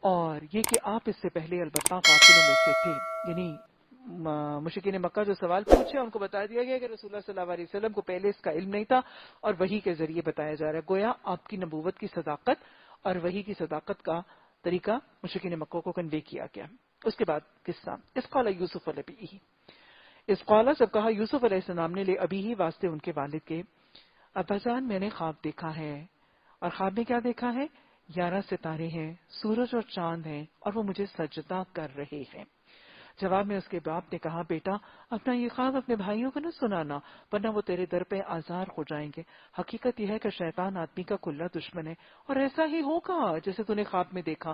اور یہ کہ آپ اس سے پہلے البتہ غافلوں میں سے تھے. یعنی مشرکین مکہ جو سوال پوچھے ان کو بتا دیا گیا کہ رسول اللہ صلی اللہ علیہ وسلم کو پہلے اس کا علم نہیں تھا اور وحی کے ذریعے بتایا جا رہا ہے. گویا آپ کی نبوت کی صداقت اور وحی کی صداقت کا طریقہ مشرکین مکہ کو کنوے کیا گیا. اس کے بعد قصہ اس قال یوسف علیہ اس قالا جب کہا یوسف علیہ السلام نے لے ابھی ہی واسطے ان کے والد کے ابا جان میں نے خواب دیکھا ہے. اور خواب میں کیا دیکھا ہے؟ 11 ستارے ہیں, سورج اور چاند ہیں اور وہ مجھے سجدہ کر رہے ہیں. جواب میں اس کے باپ نے کہا بیٹا اپنا یہ خواب اپنے بھائیوں کو نہ سنانا ورنہ وہ تیرے در پہ آزار ہو جائیں گے. حقیقت یہ ہے کہ شیطان آدمی کا کھلا دشمن ہے اور ایسا ہی ہوگا جیسے تو نے خواب میں دیکھا.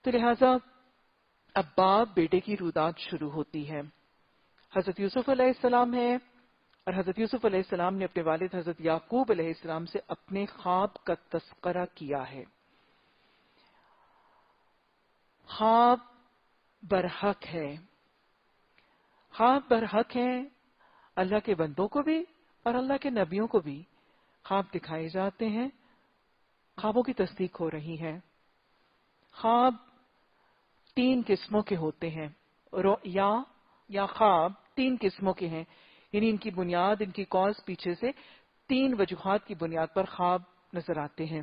تو لہٰذا اب باپ بیٹے کی رودات شروع ہوتی ہے. حضرت یوسف علیہ السلام ہے اور حضرت یوسف علیہ السلام نے اپنے والد حضرت یعقوب علیہ السلام سے اپنے خواب کا تذکرہ کیا ہے. خواب برحق ہے, خواب برحق ہے. اللہ کے بندوں کو بھی اور اللہ کے نبیوں کو بھی خواب دکھائے جاتے ہیں, خوابوں کی تصدیق ہو رہی ہے. خواب 3 قسموں کے ہوتے ہیں. رؤیا یا خواب 3 قسموں کے ہیں, یعنی ان کی بنیاد, ان کی کاز پیچھے سے 3 وجوہات کی بنیاد پر خواب نظر آتے ہیں.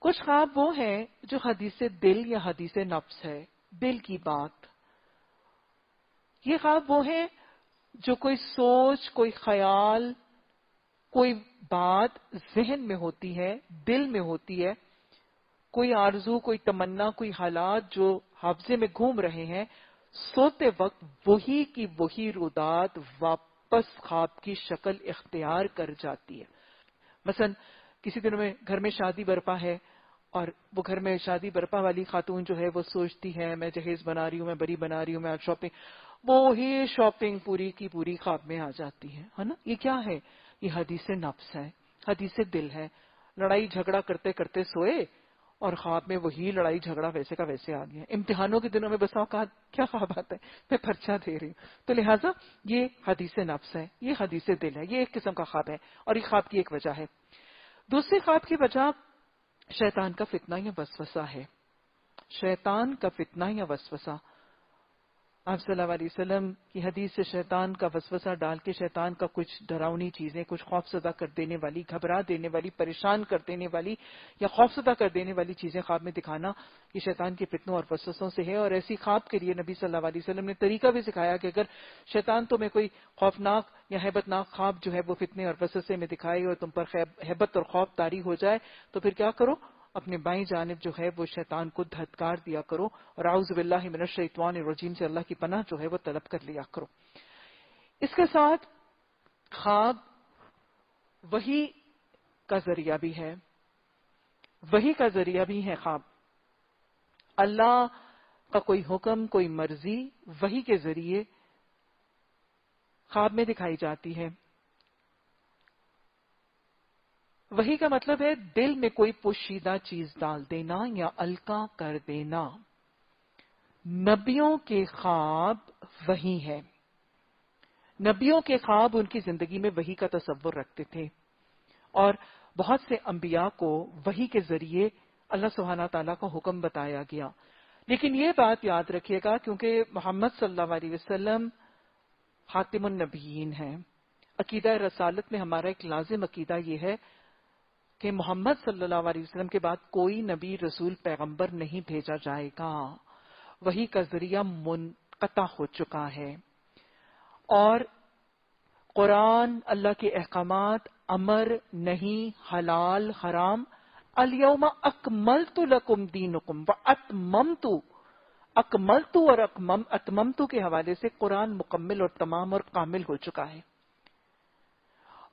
کچھ خواب وہ ہیں جو حدیث دل یا حدیث نفس ہے, دل کی بات. یہ خواب وہ ہیں جو کوئی سوچ, کوئی خیال, کوئی بات ذہن میں ہوتی ہے, دل میں ہوتی ہے, کوئی آرزو, کوئی تمنا, کوئی حالات جو حافظے میں گھوم رہے ہیں, سوتے وقت وہی کی وہی رودات واپس خواب کی شکل اختیار کر جاتی ہے. مثلا کسی دنوں میں گھر میں شادی برپا ہے اور وہ گھر میں شادی برپا والی خاتون جو ہے وہ سوچتی ہے میں جہیز بنا رہی ہوں, میں بری بنا رہی ہوں, میں آج شاپنگ, وہی شاپنگ پوری کی پوری خواب میں آ جاتی ہے نا. یہ کیا ہے؟ یہ حدیث نفس ہے, حدیث دل ہے. لڑائی جھگڑا کرتے کرتے سوئے اور خواب میں وہی لڑائی جھگڑا ویسے کا ویسے آ گیا. امتحانوں کے دنوں میں بس اوقات کیا خواب آتا ہے, میں پرچہ دے رہی ہوں. تو لہٰذا یہ حدیث نفس ہے, یہ حدیث دل ہے, یہ ایک قسم کا خواب ہے اور یہ خواب کی ایک وجہ ہے. دوسری خواب کی وجہ شیطان کا فتنہ یا وسوسہ ہے. شیطان کا فتنہ یا وسوسہ. آپ صلی اللہ علیہ وسلم کی حدیث سے شیطان کا وسوسہ ڈال کے شیطان کا کچھ ڈراؤنی چیزیں, کچھ خوفزدہ کر دینے والی, گھبرا دینے والی, پریشان کر دینے والی یا خوفزدہ کر دینے والی چیزیں خواب میں دکھانا یہ شیطان کے فتنوں اور وسوسوں سے ہے. اور ایسی خواب کے لیے نبی صلی اللہ علیہ وسلم نے طریقہ بھی سکھایا کہ اگر شیطان تمہیں کوئی خوفناک یا ہیبت ناک خواب جو ہے وہ فتنے اور وسوسے میں دکھائے اور تم پر ہیبت اور خوف طاری ہو جائے تو پھر کیا کرو؟ اپنے بائیں جانب جو ہے وہ شیطان کو دھتکار دیا کرو اور اعوذ باللہ من الشیطان الرجیم سے اللہ کی پناہ جو ہے وہ طلب کر لیا کرو. اس کے ساتھ خواب وحی کا ذریعہ بھی ہے, وحی کا ذریعہ بھی ہے خواب. اللہ کا کوئی حکم, کوئی مرضی وحی کے ذریعے خواب میں دکھائی جاتی ہے. وحی کا مطلب ہے دل میں کوئی پوشیدہ چیز ڈال دینا یا القا کر دینا. نبیوں کے خواب وحی ہے. نبیوں کے خواب ان کی زندگی میں وحی کا تصور رکھتے تھے اور بہت سے انبیاء کو وحی کے ذریعے اللہ سبحانہ تعالیٰ کا حکم بتایا گیا. لیکن یہ بات یاد رکھیے گا کیونکہ محمد صلی اللہ علیہ وسلم خاتم النبیین ہیں. عقیدہ رسالت میں ہمارا ایک لازم عقیدہ یہ ہے کہ محمد صلی اللہ علیہ وسلم کے بعد کوئی نبی, رسول, پیغمبر نہیں بھیجا جائے گا. وحی کا ذریعہ منقطع ہو چکا ہے اور قرآن, اللہ کے احکامات, امر, نہیں, حلال, حرام, الیوم اکملت لکم دینکم واتممت, اکملت اور اتممت کے حوالے سے قرآن مکمل اور تمام اور کامل ہو چکا ہے.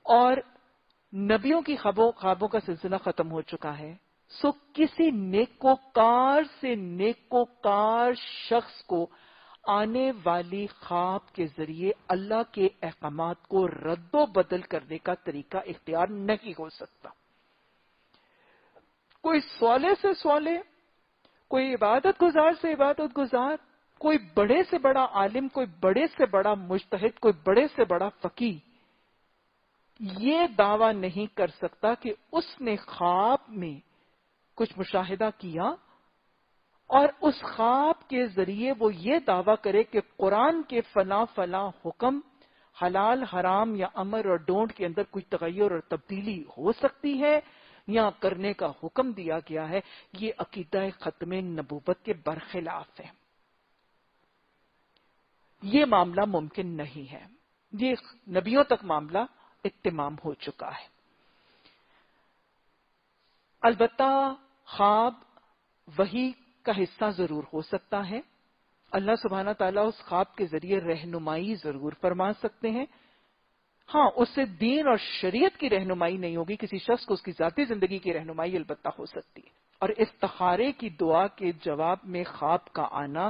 اور نبیوں کی خوابوں کا سلسلہ ختم ہو چکا ہے. سو کسی نیکوکار سے نیکوکار شخص کو آنے والی خواب کے ذریعے اللہ کے احکامات کو رد و بدل کرنے کا طریقہ اختیار نہیں ہو سکتا. کوئی سوالے سے سوالے, کوئی عبادت گزار سے عبادت گزار, کوئی بڑے سے بڑا عالم, کوئی بڑے سے بڑا مجتہد, کوئی بڑے سے بڑا فقیہ یہ دعویٰ نہیں کر سکتا کہ اس نے خواب میں کچھ مشاہدہ کیا اور اس خواب کے ذریعے وہ یہ دعویٰ کرے کہ قرآن کے فلاں فلاں حکم حلال حرام یا امر اور ڈونٹ کے اندر کوئی تغیر اور تبدیلی ہو سکتی ہے یا کرنے کا حکم دیا گیا ہے، یہ عقیدہ ختم نبوت کے برخلاف ہے. یہ معاملہ ممکن نہیں ہے. یہ نبیوں تک معاملہ اتمام ہو چکا ہے. البتہ خواب وحی کا حصہ ضرور ہو سکتا ہے. اللہ سبحانہ تعالیٰ اس خواب کے ذریعے رہنمائی ضرور فرما سکتے ہیں. ہاں، اس سے دین اور شریعت کی رہنمائی نہیں ہوگی، کسی شخص کو اس کی ذاتی زندگی کی رہنمائی البتہ ہو سکتی ہے. اور استخارے کی دعا کے جواب میں خواب کا آنا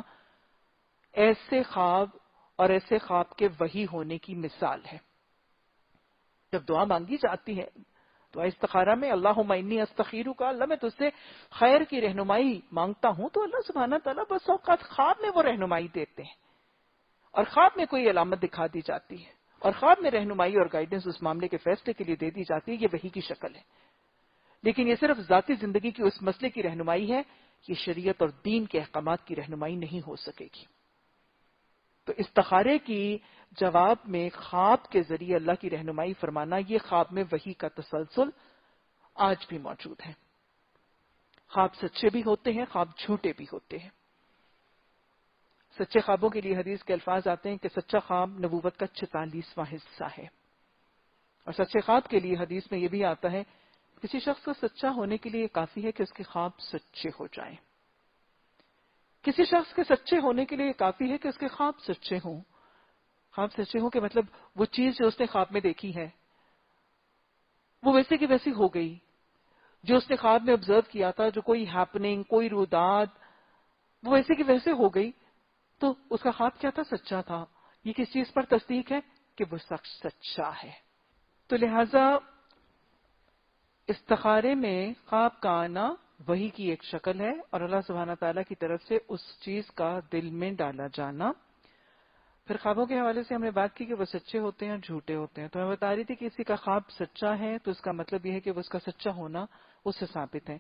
ایسے خواب اور ایسے خواب کے وحی ہونے کی مثال ہے. جب دعا مانگی جاتی ہے دعا استخارہ میں، اللہم انی استخیرک، اللہ میں تجھ سے خیر کی رہنمائی مانگتا ہوں، تو اللہ سبحانہ تعالیٰ بس اوقات خواب میں وہ رہنمائی دیتے ہیں اور خواب میں کوئی علامت دکھا دی جاتی ہے اور خواب میں رہنمائی اور گائیڈنس اس معاملے کے فیصلے کے لیے دے دی جاتی ہے. یہ وحی کی شکل ہے، لیکن یہ صرف ذاتی زندگی کی اس مسئلے کی رہنمائی ہے. یہ شریعت اور دین کے احکامات کی رہنمائی نہیں ہو سکے گی. تو استخارے کی جواب میں خواب کے ذریعے اللہ کی رہنمائی فرمانا، یہ خواب میں وحی کا تسلسل آج بھی موجود ہے. خواب سچے بھی ہوتے ہیں، خواب جھوٹے بھی ہوتے ہیں. سچے خوابوں کے لیے حدیث کے الفاظ آتے ہیں کہ سچا خواب نبوت کا 46واں حصہ ہے. اور سچے خواب کے لیے حدیث میں یہ بھی آتا ہے کسی شخص کو سچا ہونے کے لیے کافی ہے کہ اس کے خواب سچے ہو جائیں. کسی شخص کے سچے ہونے کے لیے کافی ہے کہ اس کے خواب سچے ہوں. خواب سچے ہوں کہ مطلب وہ چیز جو اس نے خواب میں دیکھی ہے وہ ویسے کی ویسی ہو گئی. جو اس نے خواب میں آبزرو کیا تھا، جو کوئی ہیپننگ، کوئی روداد، وہ ویسے کی ویسے ہو گئی. تو اس کا خواب کیا تھا؟ سچا تھا. یہ کس چیز پر تصدیق ہے کہ وہ شخص سچا ہے. تو لہذا استخارے میں خواب کا آنا وحی کی ایک شکل ہے اور اللہ سبحانہ تعالیٰ کی طرف سے اس چیز کا دل میں ڈالا جانا. پھر خوابوں کے حوالے سے ہم نے بات کی کہ وہ سچے ہوتے ہیں اور جھوٹے ہوتے ہیں. تو میں بتا رہی تھی کہ کسی کا خواب سچا ہے تو اس کا مطلب یہ ہے کہ وہ اس کا سچا ہونا اس سے ثابت ہے.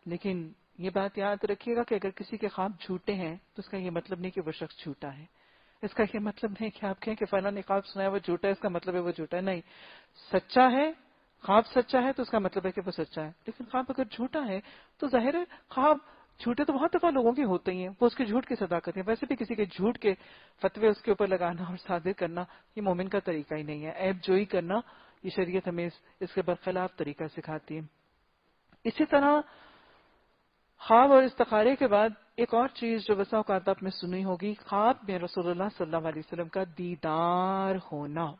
لیکن یہ بات یاد رکھیے گا کہ اگر کسی کے خواب جھوٹے ہیں تو اس کا یہ مطلب نہیں کہ وہ شخص جھوٹا ہے. اس کا یہ مطلب نہیں کہ آپ کہیں کہ فلاں نے خواب سنا ہے وہ جھوٹا ہے، اس کا مطلب ہے وہ جھوٹا ہے. نہیں، سچا ہے، خواب سچا ہے تو اس کا مطلب ہے کہ وہ سچا ہے. لیکن خواب اگر جھوٹا ہے تو ظاہر ہے خواب جھوٹے تو بہت دفعہ لوگوں کے ہوتے ہی ہیں، وہ اس کے جھوٹ کی صداقت ہے. ویسے بھی کسی کے جھوٹ کے فتوے اس کے اوپر لگانا اور صادر کرنا یہ مومن کا طریقہ ہی نہیں ہے. عیب جوئی کرنا یہ شریعت ہمیں اس کے برخلاف طریقہ سکھاتی ہے. اسی طرح خواب اور استخارے کے بعد ایک اور چیز جو بسا اوقات آپ نے سنی ہوگی، خواب میں رسول اللہ صلی اللہ علیہ وسلم کا دیدار ہونا.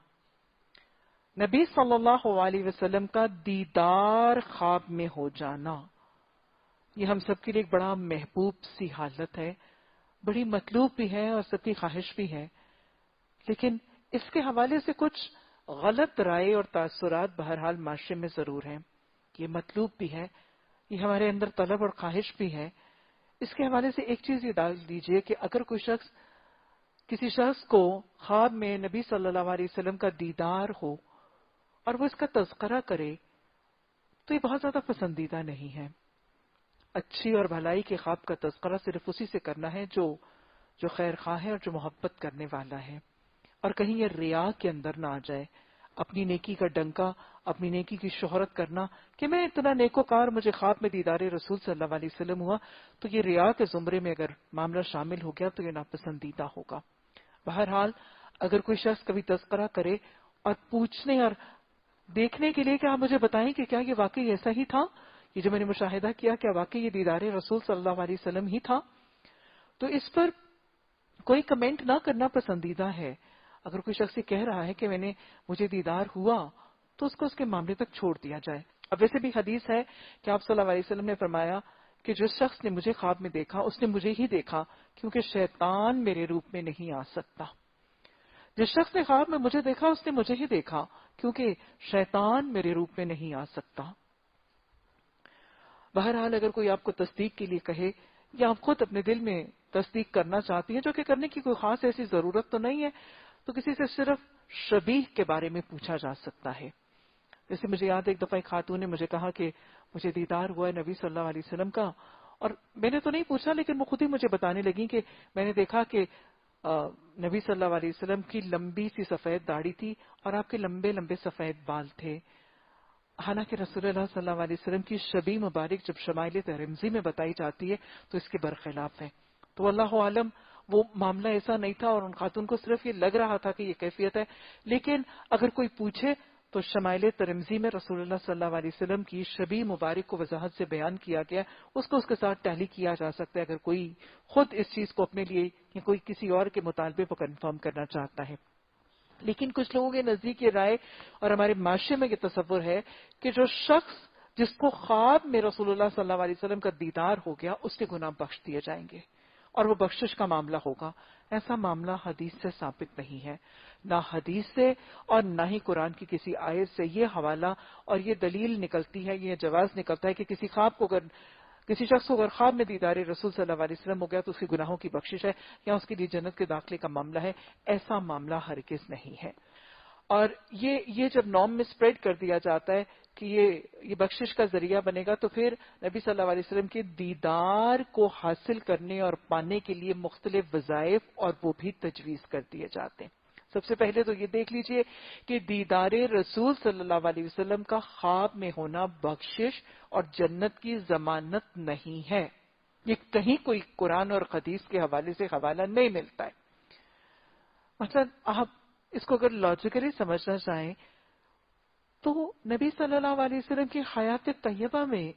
نبی صلی اللہ علیہ وسلم کا دیدار خواب میں ہو جانا، یہ ہم سب کے لیے ایک بڑا محبوب سی حالت ہے، بڑی مطلوب بھی ہے اور سب کی خواہش بھی ہے. لیکن اس کے حوالے سے کچھ غلط رائے اور تاثرات بہرحال معاشرے میں ضرور ہیں. یہ مطلوب بھی ہے، یہ ہمارے اندر طلب اور خواہش بھی ہے. اس کے حوالے سے ایک چیز یہ ڈال دیجئے کہ اگر کوئی شخص کسی شخص کو خواب میں نبی صلی اللہ علیہ وسلم کا دیدار ہو اور وہ اس کا تذکرہ کرے تو یہ بہت زیادہ پسندیدہ نہیں ہے. اچھی اور بھلائی کے خواب کا تذکرہ صرف اسی سے کرنا ہے جو خیر خواہ ہے اور جو محبت کرنے والا ہے، اور کہیں یہ ریا کے اندر نہ آ جائے. اپنی نیکی کا ڈنکا، اپنی نیکی کی شہرت کرنا کہ میں اتنا نیکوکار، مجھے خواب میں دیدار رسول صلی اللہ علیہ وسلم ہوا، تو یہ ریا کے زمرے میں اگر معاملہ شامل ہو گیا تو یہ ناپسندیدہ ہوگا. بہرحال اگر کوئی شخص کبھی تذکرہ کرے اور پوچھنے اور دیکھنے کے لیے کہ آپ مجھے بتائیں کہ کیا یہ واقعی ایسا ہی تھا، یہ جو میں نے مشاہدہ کیا کیا واقعی یہ دیدار رسول صلی اللہ علیہ وسلم ہی تھا، تو اس پر کوئی کمنٹ نہ کرنا پسندیدہ ہے. اگر کوئی شخص یہ کہہ رہا ہے کہ مجھے دیدار ہوا تو اس کو اس کے معاملے تک چھوڑ دیا جائے. اب ویسے بھی حدیث ہے کہ آپ صلی اللہ علیہ وسلم نے فرمایا کہ جس شخص نے مجھے خواب میں دیکھا اس نے مجھے ہی دیکھا، کیونکہ شیطان میرے روپ میں نہیں آ سکتا. جس شخص نے خواب میں مجھے دیکھا اس نے مجھے ہی دیکھا، کیونکہ شیطان میرے روپ میں نہیں آ سکتا. بہرحال اگر کوئی آپ کو تصدیق کے لیے کہے یا آپ خود اپنے دل میں تصدیق کرنا چاہتی ہیں، جو کہ کرنے کی کوئی خاص ایسی ضرورت تو نہیں ہے، تو کسی سے صرف شبیہ کے بارے میں پوچھا جا سکتا ہے. جیسے مجھے یاد ہے ایک دفعہ ایک خاتون نے مجھے کہا کہ مجھے دیدار ہوا ہے نبی صلی اللہ علیہ وسلم کا، اور میں نے تو نہیں پوچھا لیکن وہ خود ہی مجھے بتانے لگی کہ میں نے دیکھا کہ نبی صلی اللہ علیہ وسلم کی لمبی سی سفید داڑھی تھی اور آپ کے لمبے لمبے سفید بال تھے، حالانکہ رسول اللہ صلی اللہ علیہ وسلم کی شبی مبارک جب شمائل ترمذی میں بتائی جاتی ہے تو اس کے برخلاف ہے. تو اللہ عالم وہ معاملہ ایسا نہیں تھا اور ان خاتون کو صرف یہ لگ رہا تھا کہ یہ کیفیت ہے، لیکن اگر کوئی پوچھے تو شمائل ترمذی میں رسول اللہ صلی اللہ علیہ وسلم کی شبی مبارک کو وضاحت سے بیان کیا گیا، اس کو اس کے ساتھ ٹیلی کیا جا سکتا ہے اگر کوئی خود اس چیز کو اپنے لیے یا کوئی کسی اور کے مطالبے پر کنفرم کرنا چاہتا ہے. لیکن کچھ لوگوں کے نزدیک یہ رائے اور ہمارے معاشرے میں یہ تصور ہے کہ جو شخص جس کو خواب میں رسول اللہ صلی اللہ علیہ وسلم کا دیدار ہو گیا اس کے گناہ بخش دیے جائیں گے اور وہ بخشش کا معاملہ ہوگا. ایسا معاملہ حدیث سے ثابت نہیں ہے، نہ حدیث سے اور نہ ہی قرآن کی کسی آیت سے یہ حوالہ اور یہ دلیل نکلتی ہے، یہ جواز نکلتا ہے کہ کسی شخص کو اگر خواب میں دیدار رسول صلی اللہ علیہ وسلم ہو گیا تو اس کے گناہوں کی بخشش ہے یا اس کے لیے جنت کے داخلے کا معاملہ ہے. ایسا معاملہ ہرگز نہیں ہے. اور یہ جب نام میں سپریڈ کر دیا جاتا ہے کہ یہ بخشش کا ذریعہ بنے گا تو پھر نبی صلی اللہ علیہ وسلم کے دیدار کو حاصل کرنے اور پانے کے لیے مختلف وظائف اور وہ بھی تجویز کر دیے جاتے ہیں. سب سے پہلے تو یہ دیکھ لیجئے کہ دیدار رسول صلی اللہ علیہ وسلم کا خواب میں ہونا بخشش اور جنت کی ضمانت نہیں ہے. یہ کہیں کوئی قرآن اور حدیث کے حوالے سے حوالہ نہیں ملتا ہے. مثلا آپ اس کو اگر لاجیکلی سمجھنا چاہیں تو نبی صلی اللہ علیہ وسلم کی حیات طیبہ میں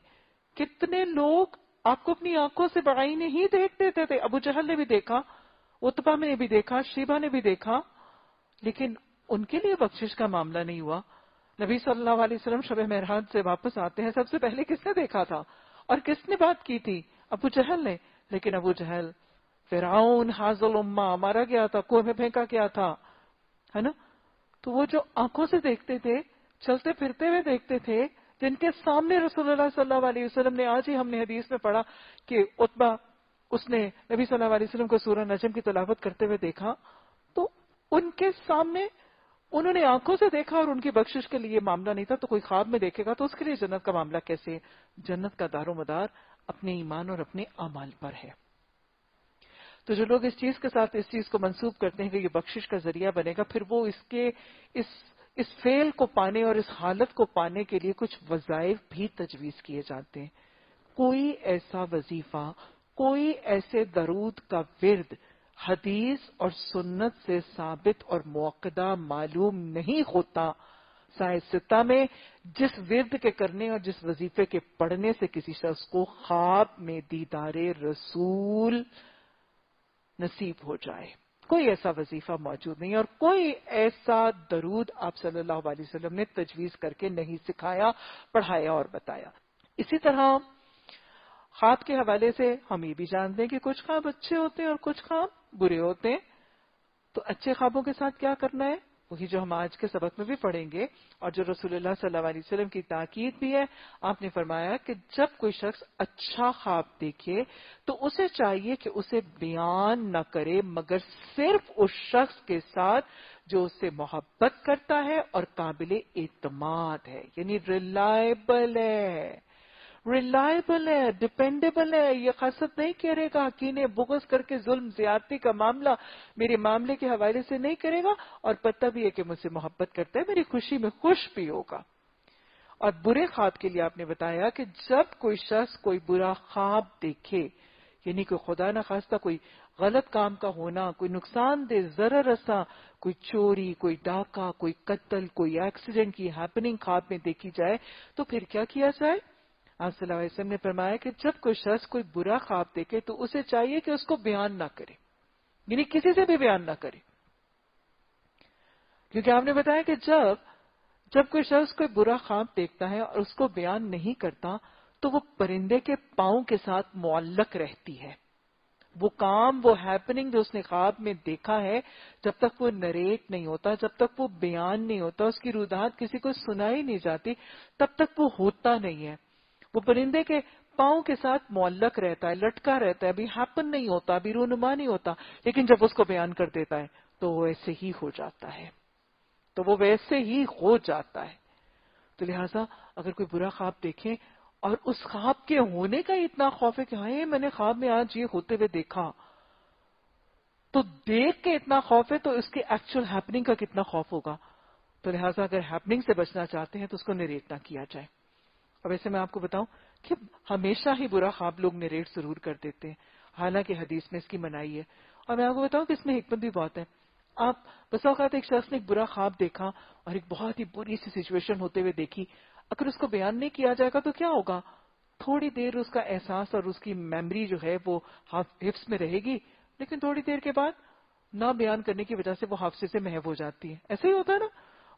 کتنے لوگ آپ کو اپنی آنکھوں سے بعینہ ہی دیکھ دیتے تھے. ابو جہل نے بھی دیکھا، عتبہ نے بھی دیکھا، شیبہ نے بھی دیکھا، لیکن ان کے لیے بخشش کا معاملہ نہیں ہوا. نبی صلی اللہ علیہ وسلم شب معراج سے واپس آتے ہیں، سب سے پہلے کس نے دیکھا تھا اور کس نے بات کی تھی؟ ابو جہل نے. لیکن ابو جہل فرعون حاضل امہ مارا گیا تھا، کنویں میں پھینکا گیا تھا، ہے نا. تو وہ جو آنکھوں سے دیکھتے تھے، چلتے پھرتے ہوئے دیکھتے تھے، جن کے سامنے رسول اللہ صلی اللہ علیہ وسلم نے، آج ہی ہم نے حدیث میں پڑھا کہ عتبہ اس نے نبی صلی اللہ علیہ وسلم کو سورہ نجم کی تلاوت کرتے ہوئے دیکھا، تو ان کے سامنے انہوں نے آنکھوں سے دیکھا اور ان کی بخشش کے لیے معاملہ نہیں تھا. تو کوئی خواب میں دیکھے گا تو اس کے لیے جنت کا معاملہ کیسے؟ جنت کا دار و مدار اپنے ایمان اور اپنے اعمال پر ہے. تو جو لوگ اس چیز کے ساتھ اس چیز کو منسوب کرتے ہیں کہ یہ بخشش کا ذریعہ بنے گا، پھر وہ اس فعل کو پانے اور اس حالت کو پانے کے لیے کچھ وظائف بھی تجویز کیے جاتے ہیں. کوئی ایسا وظیفہ، کوئی ایسے درود کا ورد حدیث اور سنت سے ثابت اور موقدہ معلوم نہیں ہوتا سائے ستہ میں جس ورد کے کرنے اور جس وظیفے کے پڑھنے سے کسی شخص کو خواب میں دیدار رسول نصیب ہو جائے. کوئی ایسا وظیفہ موجود نہیں اور کوئی ایسا درود آپ صلی اللہ علیہ وسلم نے تجویز کر کے نہیں سکھایا، پڑھایا اور بتایا. اسی طرح خواب کے حوالے سے ہم یہ بھی جانتے ہیں کہ کچھ خواب اچھے ہوتے ہیں اور کچھ خواب برے ہوتے ہیں. تو اچھے خوابوں کے ساتھ کیا کرنا ہے؟ وہی جو ہم آج کے سبق میں بھی پڑھیں گے اور جو رسول اللہ صلی اللہ علیہ وسلم کی تاکید بھی ہے. آپ نے فرمایا کہ جب کوئی شخص اچھا خواب دیکھے تو اسے چاہیے کہ اسے بیان نہ کرے مگر صرف اس شخص کے ساتھ جو اس سے محبت کرتا ہے اور قابل اعتماد ہے، یعنی ریلائبل ہے، ڈپینڈیبل ہے. یہ قصد نہیں کرے گا، کینے بغض کر کے ظلم زیادتی کا معاملہ میرے معاملے کے حوالے سے نہیں کرے گا اور پتہ بھی ہے کہ مجھ سے محبت کرتا ہے، میری خوشی میں خوش بھی ہوگا. اور برے خواب کے لیے آپ نے بتایا کہ جب کوئی شخص کوئی برا خواب دیکھے، یعنی کوئی خدا نخواستہ کوئی غلط کام کا ہونا، کوئی نقصان دہ ضرر رساں، کوئی چوری، کوئی ڈاکہ، کوئی قتل، کوئی ایکسیڈنٹ کی ہیپننگ خواب میں دیکھی جائے تو پھر کیا کیا جائے؟ آپ صلی اللہ علیہ وسلم نے فرمایا کہ جب کوئی شخص کوئی برا خواب دیکھے تو اسے چاہیے کہ اس کو بیان نہ کرے، یعنی کسی سے بھی بیان نہ کرے. کیونکہ آپ نے بتایا کہ جب کوئی شخص کوئی برا خواب دیکھتا ہے اور اس کو بیان نہیں کرتا تو وہ پرندے کے پاؤں کے ساتھ معلق رہتی ہے. وہ کام، وہ ہیپننگ جو اس نے خواب میں دیکھا ہے، جب تک وہ نریٹ نہیں ہوتا، جب تک وہ بیان نہیں ہوتا، اس کی روایت کسی کو سنائی نہیں جاتی، تب تک وہ ہوتا نہیں ہے. وہ پرندے کے پاؤں کے ساتھ معلق رہتا ہے، لٹکا رہتا ہے، ابھی ہیپن نہیں ہوتا، ابھی رونما نہیں ہوتا، لیکن جب اس کو بیان کر دیتا ہے تو وہ ایسے ہی ہو جاتا ہے. تو لہٰذا اگر کوئی برا خواب دیکھیں اور اس خواب کے ہونے کا اتنا خوف ہے کہ ہائے میں نے خواب میں آج یہ ہوتے ہوئے دیکھا، تو دیکھ کے اتنا خوف ہے تو اس کے ایکچوئل ہیپننگ کا کتنا خوف ہوگا. تو لہٰذا اگر ہیپننگ سے بچنا چاہتے ہیں تو اس کو نریٹ نہ کیا جائے. اب ایسے میں آپ کو بتاؤں کہ ہمیشہ ہی برا خواب لوگ نریٹ ضرور کر دیتے ہیں، حالانکہ حدیث میں اس کی منائی ہے. اور میں آپ کو بتاؤں کہ اس میں حکمت بھی بہت ہے. آپ بس اوقات ایک شخص نے ایک برا خواب دیکھا اور ایک بہت ہی بری سی سچویشن ہوتے ہوئے دیکھی، اگر اس کو بیان نہیں کیا جائے گا تو کیا ہوگا؟ تھوڑی دیر اس کا احساس اور اس کی میموری جو ہے وہ حفظ میں رہے گی، لیکن تھوڑی دیر کے بعد نہ بیان کرنے کی وجہ سے وہ حافظے سے محو ہو جاتی ہے. ایسا ہی ہوتا ہے نا.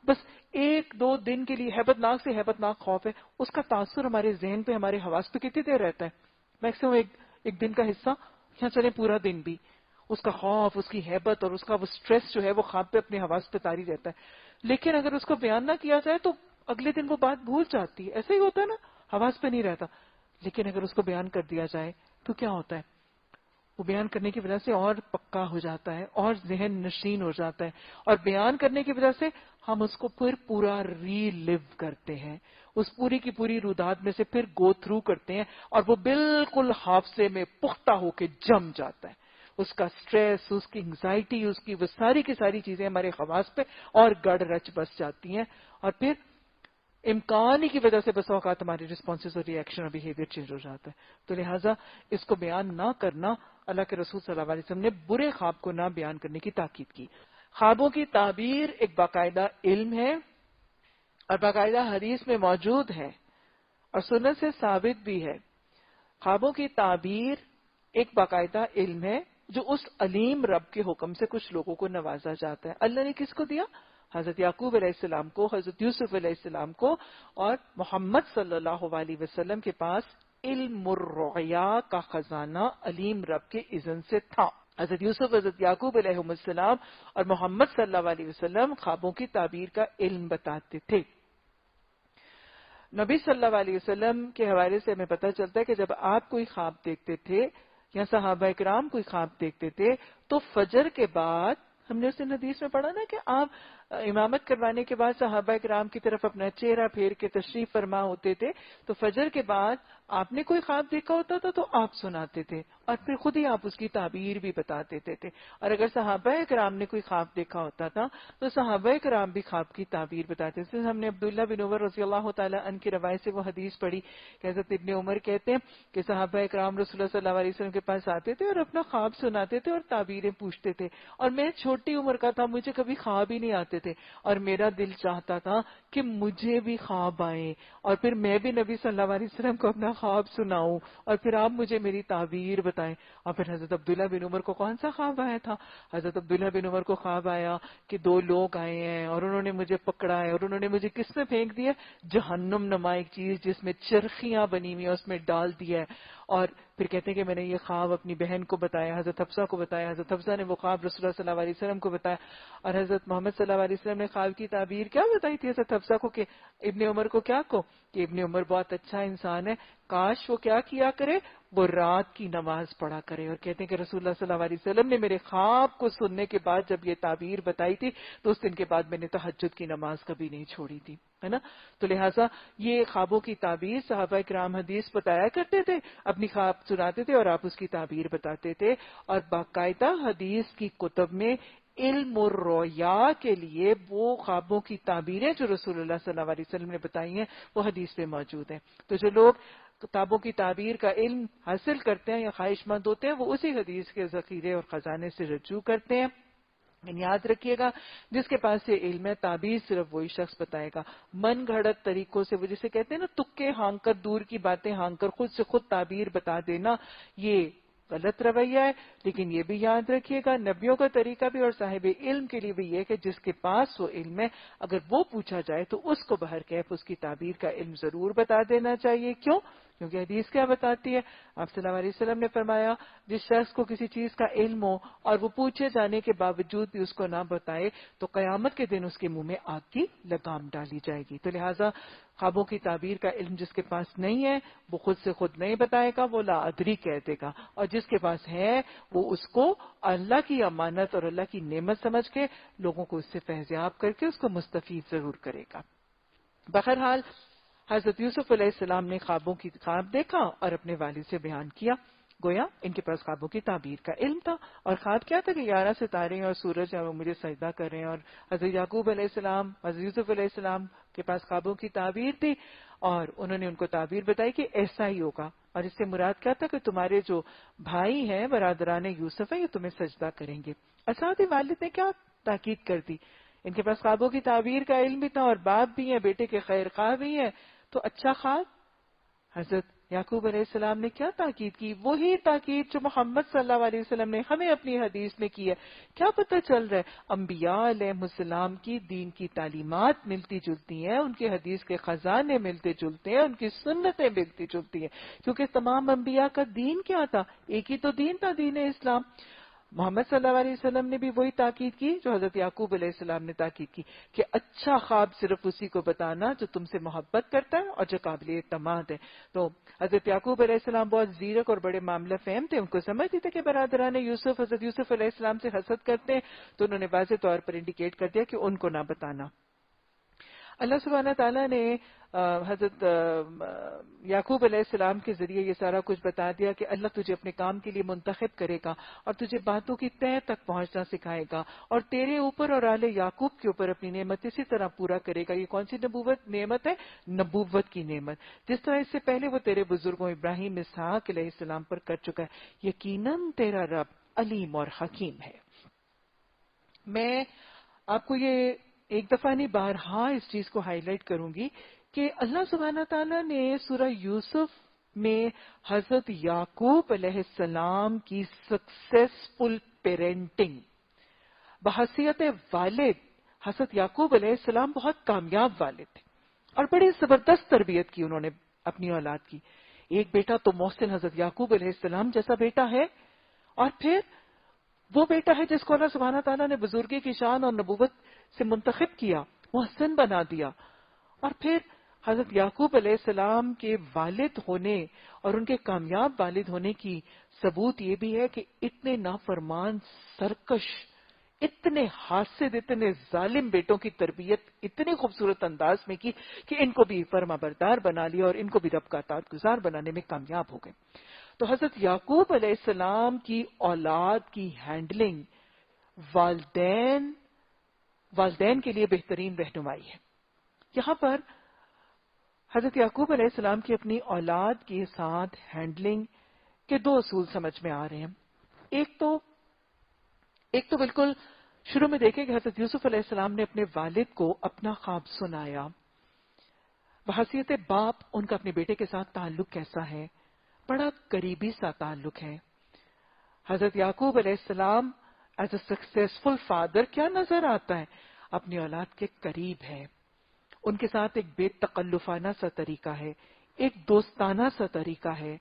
بس ایک دو دن کے لیے ہیبت ناک سے ہیبت ناک خوف ہے، اس کا تاثر ہمارے ذہن پہ، ہمارے حواس پہ کتنی دیر رہتا ہے؟ میکسیمم ایک دن کا حصہ، یا چلے پورا دن بھی. اس کا خوف، اس کی ہیبت اور اس کا وہ سٹریس جو ہے وہ خواب پہ اپنے حواس پہ طاری رہتا ہے. لیکن اگر اس کو بیان نہ کیا جائے تو اگلے دن وہ بات بھول جاتی ہے. ایسا ہی ہوتا ہے نا، حواس پہ نہیں رہتا. لیکن اگر اس کو بیان کر دیا جائے تو کیا ہوتا ہے؟ وہ بیان کرنے کی وجہ سے اور پکا ہو جاتا ہے اور ذہن نشین ہو جاتا ہے، اور بیان کرنے کی وجہ سے ہم اس کو پھر پورا ری لیو کرتے ہیں، اس پوری کی پوری روداد میں سے پھر گو تھرو کرتے ہیں، اور وہ بالکل حافظے میں پختہ ہو کے جم جاتا ہے. اس کا سٹریس، اس کی انگزائٹی، اس کی وہ ساری کی ساری چیزیں ہمارے حواس پہ اور گڑ رچ بس جاتی ہیں، اور پھر امکان ہی کی وجہ سے بس اوقات ہمارے رسپانسز اور ریئیکشن اور بیہیویئر چینج ہو جاتا ہے. تو لہٰذا اس کو بیان نہ کرنا، اللہ کے رسول صلی اللہ علیہ وسلم نے برے خواب کو نہ بیان کرنے کی تاکید کی. خوابوں کی تعبیر ایک باقاعدہ علم ہے اور باقاعدہ حدیث میں موجود ہے اور سنت سے ثابت بھی ہے. خوابوں کی تعبیر ایک باقاعدہ علم ہے جو اس علیم رب کے حکم سے کچھ لوگوں کو نوازا جاتا ہے. اللہ نے کس کو دیا؟ حضرت یعقوب علیہ السلام کو، حضرت یوسف علیہ السلام کو، اور محمد صلی اللہ علیہ وسلم کے پاس علم الرؤیا کا خزانہ علیم رب کے اذن سے تھا. حضرت یوسف، حضرت یعقوب علیہ السلام اور محمد صلی اللہ علیہ وسلم خوابوں کی تعبیر کا علم بتاتے تھے. نبی صلی اللہ علیہ وسلم کے حوالے سے ہمیں پتہ چلتا ہے کہ جب آپ کوئی خواب دیکھتے تھے یا صحابہ کرام کوئی خواب دیکھتے تھے تو فجر کے بعد، ہم نے اس حدیث میں پڑھا نا کہ آپ امامت کروانے کے بعد صحابہ کرام کی طرف اپنا چہرہ پھیر کے تشریف فرما ہوتے تھے، تو فجر کے بعد آپ نے کوئی خواب دیکھا ہوتا تھا تو آپ سناتے تھے اور پھر خود ہی آپ اس کی تعبیر بھی بتا دیتے تھے. اور اگر صحابہ کرام نے کوئی خواب دیکھا ہوتا تھا تو صحابہ کرام بھی خواب کی تعبیر بتاتے تھے. ہم نے عبداللہ بن عمر رضی اللہ تعالیٰ عنہ کی روایت سے وہ حدیث پڑھی کہ حضرت ابن عمر کہتے ہیں کہ صحابہ کرام رسول اللہ صلی اللہ علیہ وسلم کے پاس آتے تھے اور اپنا خواب سناتے تھے اور تعبیریں پوچھتے تھے، اور میں چھوٹی عمر کا تھا، مجھے کبھی خواب ہی نہیں آتے تھے، اور میرا دل چاہتا تھا کہ مجھے بھی خواب آئیں اور پھر میں بھی نبی صلی اللہ علیہ وسلم کو اپنا خواب سناؤں اور پھر آپ مجھے میری تعبیر بتائیں. اور پھر حضرت عبداللہ بن عمر کو کون سا خواب آیا تھا؟ حضرت عبداللہ بن عمر کو خواب آیا کہ دو لوگ آئے ہیں اور انہوں نے مجھے پکڑا ہے اور انہوں نے مجھے کس میں پھینک دیا؟ جہنم نما ایک چیز جس میں چرخیاں بنی ہوئی ہیں اس میں ڈال دیا ہے. اور پھر کہتے ہیں کہ میں نے یہ خواب اپنی بہن کو بتایا، حضرت حفصہ کو بتایا، حضرت حفصہ نے وہ خواب رسول اللہ صلی اللہ علیہ وسلم کو بتایا، اور حضرت محمد صلی اللہ علیہ وسلم نے خواب کی تعبیر کیا بتائی تھی حضرت حفصہ کو کہ ابن عمر کو کیا کو کہ ابن عمر بہت اچھا انسان ہے، کاش وہ کیا کیا کرے، وہ رات کی نماز پڑھا کرے. اور کہتے ہیں کہ رسول اللہ صلی اللہ علیہ وسلم نے میرے خواب کو سننے کے بعد جب یہ تعبیر بتائی تھی تو اس دن کے بعد میں نے تہجد کی نماز کبھی نہیں چھوڑی تھی، ہے نا. تو لہٰذا یہ خوابوں کی تعبیر صحابہ کرام حدیث بتایا کرتے تھے، اپنی خواب سناتے تھے اور آپ اس کی تعبیر بتاتے تھے. اور باقاعدہ حدیث کی کتب میں علم الرؤیا کے لیے وہ خوابوں کی تعبیریں جو رسول اللہ صلی اللہ علیہ وسلم نے بتائی ہیں وہ حدیث میں موجود ہیں. تو جو لوگ کتابوں کی تعبیر کا علم حاصل کرتے ہیں یا خواہش مند ہوتے ہیں وہ اسی حدیث کے ذخیرے اور خزانے سے رجوع کرتے ہیں. یاد رکھیے گا جس کے پاس یہ علم ہے تعبیر صرف وہی شخص بتائے گا. من گھڑت طریقوں سے، وہ جسے کہتے ہیں نا تکے ہانک کر، دور کی باتیں ہانک کر خود سے خود تعبیر بتا دینا، یہ غلط رویہ ہے. لیکن یہ بھی یاد رکھیے گا نبیوں کا طریقہ بھی اور صاحب علم کے لیے بھی یہ کہ جس کے پاس وہ علم ہے اگر وہ پوچھا جائے تو اس کو بہرکیف اس کی تعبیر کا علم ضرور بتا دینا چاہیے. کیوں؟ کیونکہ حدیث کیا بتاتی ہے؟ آپ صلی اللہ علیہ وسلم نے فرمایا جس شخص کو کسی چیز کا علم ہو اور وہ پوچھے جانے کے باوجود بھی اس کو نہ بتائے تو قیامت کے دن اس کے منہ میں آگ کی لگام ڈالی جائے گی. تو لہٰذا خوابوں کی تعبیر کا علم جس کے پاس نہیں ہے وہ خود سے خود نہیں بتائے گا، وہ لا ادری کہہ دے گا، اور جس کے پاس ہے وہ اس کو اللہ کی امانت اور اللہ کی نعمت سمجھ کے لوگوں کو اس سے فیضیاب کر کے اس کو مستفید ضرور کرے گا. بہرحال حضرت یوسف علیہ السلام نے خواب دیکھا اور اپنے والد سے بیان کیا. گویا ان کے پاس خوابوں کی تعبیر کا علم تھا. اور خواب کیا تھا کہ 11 ستارے اور سورج ہیں وہ مجھے سجدہ کر رہے ہیں. اور حضرت یعقوب علیہ السلام، حضرت یوسف علیہ السلام کے پاس خوابوں کی تعبیر تھی اور انہوں نے ان کو تعبیر بتائی کہ ایسا ہی ہوگا. اور اس سے مراد کیا تھا کہ تمہارے جو بھائی ہیں برادران یوسف ہیں یہ تمہیں سجدہ کریں گے. اساتذہ والد نے کیا تاکید کر دی، ان کے پاس خوابوں کی تعبیر کا علم بھی تھا اور باپ بھی ہیں، بیٹے کے خیر خواہ بھی ہیں. تو اچھا خواب. حضرت یعقوب علیہ السلام نے کیا تاکید کی؟ وہی تاکید جو محمد صلی اللہ علیہ وسلم نے ہمیں اپنی حدیث میں کی ہے. کیا پتہ چل رہا ہے؟ انبیاء علیہ السلام کی دین کی تعلیمات ملتی جلتی ہیں، ان کے حدیث کے خزانے ملتے جلتے ہیں، ان کی سنتیں ملتی جلتی ہیں. کیونکہ تمام انبیاء کا دین کیا تھا؟ ایک ہی تو دین تھا، دین اسلام. محمد صلی اللہ علیہ وسلم نے بھی وہی تاکید کی جو حضرت یعقوب علیہ السلام نے تاکید کی کہ اچھا خواب صرف اسی کو بتانا جو تم سے محبت کرتا ہے اور جو قابل اعتماد ہے. تو حضرت یعقوب علیہ السلام بہت زیرک اور بڑے معاملہ فہم تھے. ان کو سمجھتے تھے کہ برادران یوسف حضرت یوسف علیہ السلام سے حسد کرتے ہیں، تو انہوں نے واضح طور پر انڈیکیٹ کر دیا کہ ان کو نہ بتانا. اللہ سبحانہ تعالیٰ نے حضرت یعقوب علیہ السلام کے ذریعے یہ سارا کچھ بتا دیا کہ اللہ تجھے اپنے کام کے لیے منتخب کرے گا اور تجھے باتوں کی تہہ تک پہنچنا سکھائے گا اور تیرے اوپر اور آل یعقوب کے اوپر اپنی نعمت اسی طرح پورا کرے گا. یہ کون سی نعمت ہے؟ نبوت کی نعمت. جس طرح اس سے پہلے وہ تیرے بزرگوں ابراہیم اسحاق علیہ السلام پر کر چکا ہے. یقیناً تیرا رب علیم اور حکیم ہے. میں آپ کو یہ ایک دفعہ نہیں بارہا اس چیز کو ہائی لائٹ کروں گی کہ اللہ سبحانہ تعالیٰ نے سورہ یوسف میں حضرت یعقوب علیہ السلام کی سکسیسفل پیرنٹنگ بحیثیت والد، حضرت یعقوب علیہ السلام بہت کامیاب والد تھے اور بڑی زبردست تربیت کی انہوں نے اپنی اولاد کی. ایک بیٹا تو محسن حضرت یعقوب علیہ السلام جیسا بیٹا ہے، اور پھر وہ بیٹا ہے جس کو اللہ سبحانہ تعالیٰ نے بزرگی کی شان اور نبوت سے منتخب کیا، محسن بنا دیا. اور پھر حضرت یعقوب علیہ السلام کے والد ہونے اور ان کے کامیاب والد ہونے کی ثبوت یہ بھی ہے کہ اتنے نافرمان، سرکش، اتنے حاسد، اتنے ظالم بیٹوں کی تربیت اتنے خوبصورت انداز میں کی کہ ان کو بھی فرما بردار بنا لیا اور ان کو بھی رب کا اطاعت گزار بنانے میں کامیاب ہو گئے. تو حضرت یعقوب علیہ السلام کی اولاد کی ہینڈلنگ والدین کے لیے بہترین رہنمائی ہے. یہاں پر حضرت یعقوب علیہ السلام کی اپنی اولاد کے ساتھ ہینڈلنگ کے دو اصول سمجھ میں آ رہے ہیں. ایک تو بالکل شروع میں دیکھیں کہ حضرت یوسف علیہ السلام نے اپنے والد کو اپنا خواب سنایا. بحیثیت باپ ان کا اپنے بیٹے کے ساتھ تعلق کیسا ہے؟ بڑا قریبی سا تعلق ہے. حضرت یعقوب علیہ السلام ایز اے سکسیسفل فادر کیا نظر آتا ہے؟ اپنی اولاد کے قریب ہے، ان کے ساتھ ایک بے تکلفانہ سا طریقہ ہے، ایک دوستانہ سا طریقہ ہے،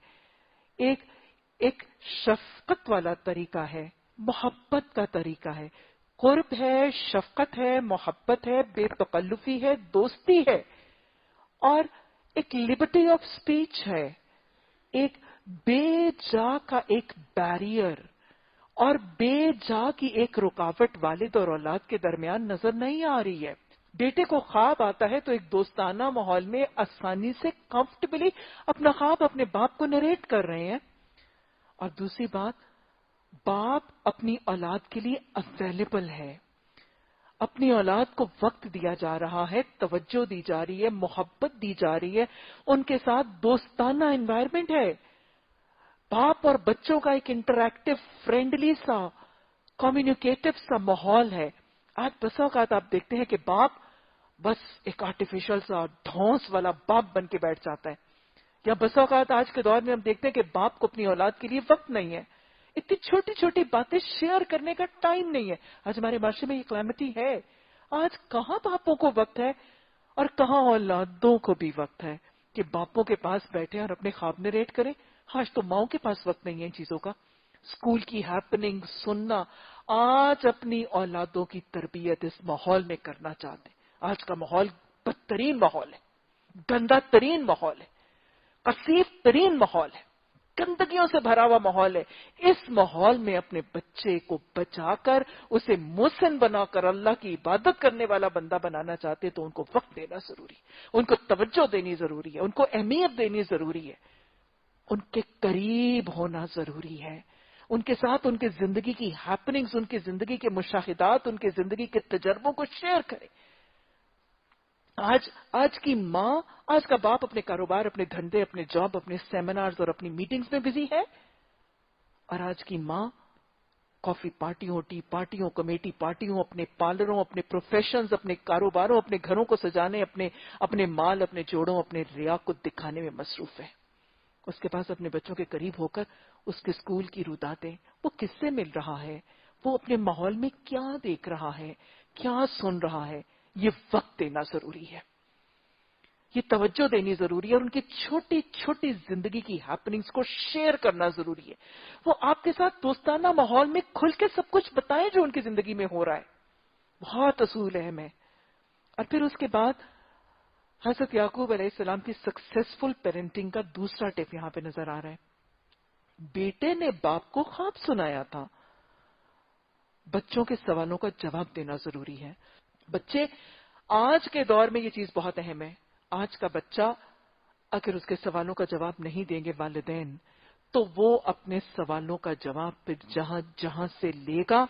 ایک شفقت والا طریقہ ہے، محبت کا طریقہ ہے. قرب ہے، شفقت ہے، محبت ہے، بے تکلفی ہے، دوستی ہے، اور ایک لبرٹی آف سپیچ ہے. ایک بے جا کا ایک بیریئر اور بے جا کی ایک رکاوٹ والد اور اولاد کے درمیان نظر نہیں آ رہی ہے. بیٹے کو خواب آتا ہے تو ایک دوستانہ ماحول میں آسانی سے کمفرٹیبلی اپنا خواب اپنے باپ کو نریٹ کر رہے ہیں. اور دوسری بات، باپ اپنی اولاد کے لیے اویلیبل ہے، اپنی اولاد کو وقت دیا جا رہا ہے، توجہ دی جا رہی ہے، محبت دی جا رہی ہے، ان کے ساتھ دوستانہ انوائرمنٹ ہے. باپ اور بچوں کا ایک انٹریکٹیو، فرینڈلی سا، کمیونیکیٹو سا ماحول ہے. آج بس اوقات آپ دیکھتے ہیں کہ باپ بس ایک آرٹیفیشل سا ڈھونس والا باپ بن کے بیٹھ جاتا ہے. یا بس اوقات آج کے دور میں ہم دیکھتے ہیں کہ باپ کو اپنی اولاد کے لیے وقت نہیں ہے، اتنی چھوٹی چھوٹی باتیں شیئر کرنے کا ٹائم نہیں ہے. آج ہمارے معاشرے میں یہ کلیمٹی ہے. آج کہاں باپوں کو وقت ہے اور کہاں اولادوں کو بھی وقت ہے کہ باپوں کے پاس بیٹھے اور اپنے خواب نریٹ کریں. آج تو ماؤں کے پاس وقت نہیں ہے ان چیزوں کا. اسکول کی ہیپننگ سننا، آج اپنی اولادوں کی تربیت اس ماحول میں کرنا چاہتے ہیں. آج کا ماحول بدترین ماحول ہے، گندا ترین ماحول ہے، کثیف ترین ماحول ہے. گندگیوں سے بھرا ہوا ماحول ہے. اس ماحول میں اپنے بچے کو بچا کر اسے محسن بنا کر اللہ کی عبادت کرنے والا بندہ بنانا چاہتے تو ان کو وقت دینا ضروری ہے, ان کو توجہ دینی ضروری ہے, ان کو اہمیت دینی ضروری ہے, ان کے قریب ہونا ضروری ہے, ان کے ساتھ ان کی زندگی کی ہیپننگز, ان کی زندگی کے مشاہدات, ان کی زندگی کے تجربوں کو شیئر کریں. آج کی ماں, آج کا باپ اپنے کاروبار, اپنے دھندے, اپنے جاب, اپنے سیمینارز اور اپنی میٹنگز میں بزی ہے, اور آج کی ماں کافی پارٹیوں, ٹی پارٹیوں, کمیٹی پارٹیوں, اپنے پارلروں, اپنے پروفیشنز, اپنے کاروباروں, اپنے گھروں کو سجانے, اپنے مال, اپنے جوڑوں, اپنے ریا کو دکھانے میں مصروف ہے. اس کے پاس اپنے بچوں کے قریب ہو کر اس کے اسکول کی روداتیں, وہ کس سے مل رہا ہے, وہ اپنے ماحول میں کیا دیکھ رہا ہے, کیا سن رہا ہے, یہ وقت دینا ضروری ہے, یہ توجہ دینی ضروری ہے, اور ان کی چھوٹی چھوٹی زندگی کی ہیپننگز کو شیئر کرنا ضروری ہے. وہ آپ کے ساتھ دوستانہ ماحول میں کھل کے سب کچھ بتائیں جو ان کی زندگی میں ہو رہا ہے. بہت اصول اہم ہے. اور پھر اس کے بعد حضرت یعقوب علیہ السلام کی سکسیسفل پیرنٹنگ کا دوسرا ٹپ یہاں پہ نظر آ رہا ہے. بیٹے نے باپ کو خواب سنایا تھا. بچوں کے سوالوں کا جواب دینا ضروری ہے. بچے, آج کے دور میں یہ چیز بہت اہم ہے. آج کا بچہ اگر اس کے سوالوں کا جواب نہیں دیں گے والدین, تو وہ اپنے سوالوں کا جواب پھر جہاں جہاں سے لے گا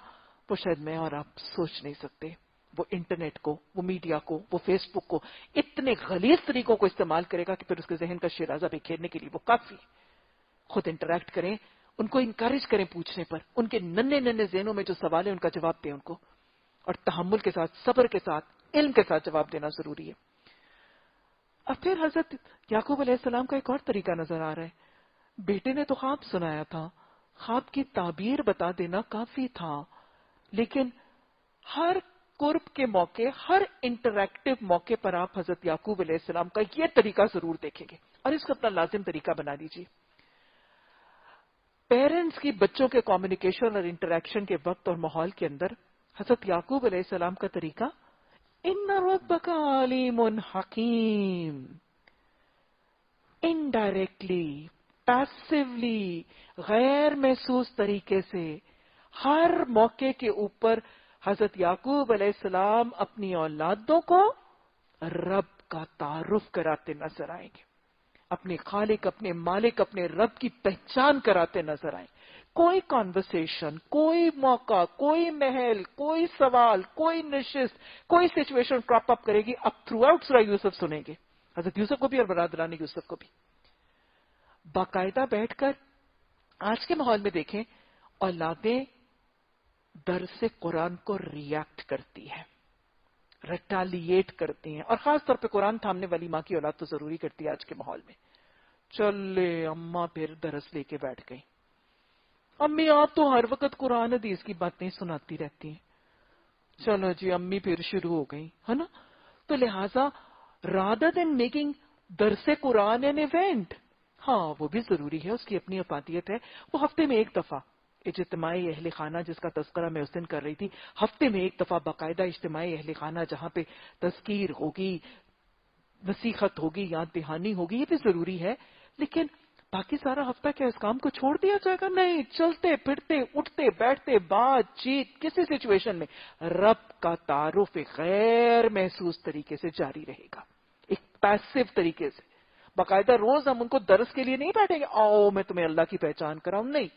وہ شاید میں اور آپ سوچ نہیں سکتے. وہ انٹرنیٹ کو, وہ میڈیا کو, وہ فیس بک کو اتنے غلیظ طریقوں کو استعمال کرے گا کہ پھر اس کے ذہن کا شیرازہ بکھیرنے کے لیے وہ کافی. خود انٹریکٹ کریں, ان کو انکریج کریں پوچھنے پر, ان کے ننھے ننھے ذہنوں میں جو سوال ہے ان کا جواب دیں ان کو, اور تحمل کے ساتھ, صبر کے ساتھ, علم کے ساتھ جواب دینا ضروری ہے. اور پھر حضرت یعقوب علیہ السلام کا ایک اور طریقہ نظر آ رہا ہے. بیٹے نے تو خواب سنایا تھا, خواب کی تعبیر بتا دینا کافی تھا, لیکن ہر قرب کے موقع, ہر انٹریکٹیو موقع پر آپ حضرت یعقوب علیہ السلام کا یہ طریقہ ضرور دیکھیں گے, اور اس کو اپنا لازم طریقہ بنا لیجیے. پیرنٹس کی بچوں کے کمیونیکیشن اور انٹریکشن کے وقت اور ماحول کے اندر حضرت یعقوب علیہ السلام کا طریقہ, ان ربک علیم حکیم, انڈائریکٹلی, پیسولی, غیر محسوس طریقے سے ہر موقع کے اوپر حضرت یعقوب علیہ السلام اپنی اولادوں کو رب کا تعارف کراتے نظر آئیں گے, اپنے خالق, اپنے مالک, اپنے رب کی پہچان کراتے نظر آئیں. کوئی کانورسیشن, کوئی موقع, کوئی محل, کوئی سوال, کوئی نشست, کوئی سچویشن کراپ اپ کرے گی, اب تھرو آؤٹ سورہ یوسف سنیں گے, حضرت یوسف کو بھی اور برادران یوسف کو بھی. باقاعدہ بیٹھ کر آج کے ماحول میں دیکھیں, اولادیں درس قرآن کو ریئیکٹ کرتی ہیں, ریٹالیٹ کرتی ہیں, اور خاص طور پہ قرآن تھامنے والی ماں کی اولاد تو ضروری کرتی ہے آج کے ماحول میں. چلے اماں پھر درس لے کے بیٹھ گئی, امی آپ تو ہر وقت قرآن حدیث کی باتیں سناتی رہتی ہیں, چلو جی امی پھر شروع ہو گئی, ہے نا. تو لہذا رادر دین میکنگ درس قرآن این ایونٹ, ہاں وہ بھی ضروری ہے, اس کی اپنی افادیت ہے. وہ ہفتے میں ایک دفعہ اجتماعی اہل خانہ جس کا تذکرہ میں اس دن کر رہی تھی, ہفتے میں ایک دفعہ باقاعدہ اجتماعی اہل خانہ جہاں پہ تذکیر ہوگی, نصیحت ہوگی, یاد دہانی ہوگی, یہ بھی ضروری ہے. لیکن باقی سارا ہفتہ کیا اس کام کو چھوڑ دیا جائے گا؟ نہیں, چلتے پھرتے, اٹھتے بیٹھتے, بات چیت, کسی سچویشن میں رب کا تعارف ایک غیر محسوس طریقے سے جاری رہے گا, ایک پیسو طریقے سے. باقاعدہ روز ہم ان کو درس کے لیے نہیں بیٹھیں گے, آؤ میں تمہیں اللہ کی پہچان کراؤں, نہیں.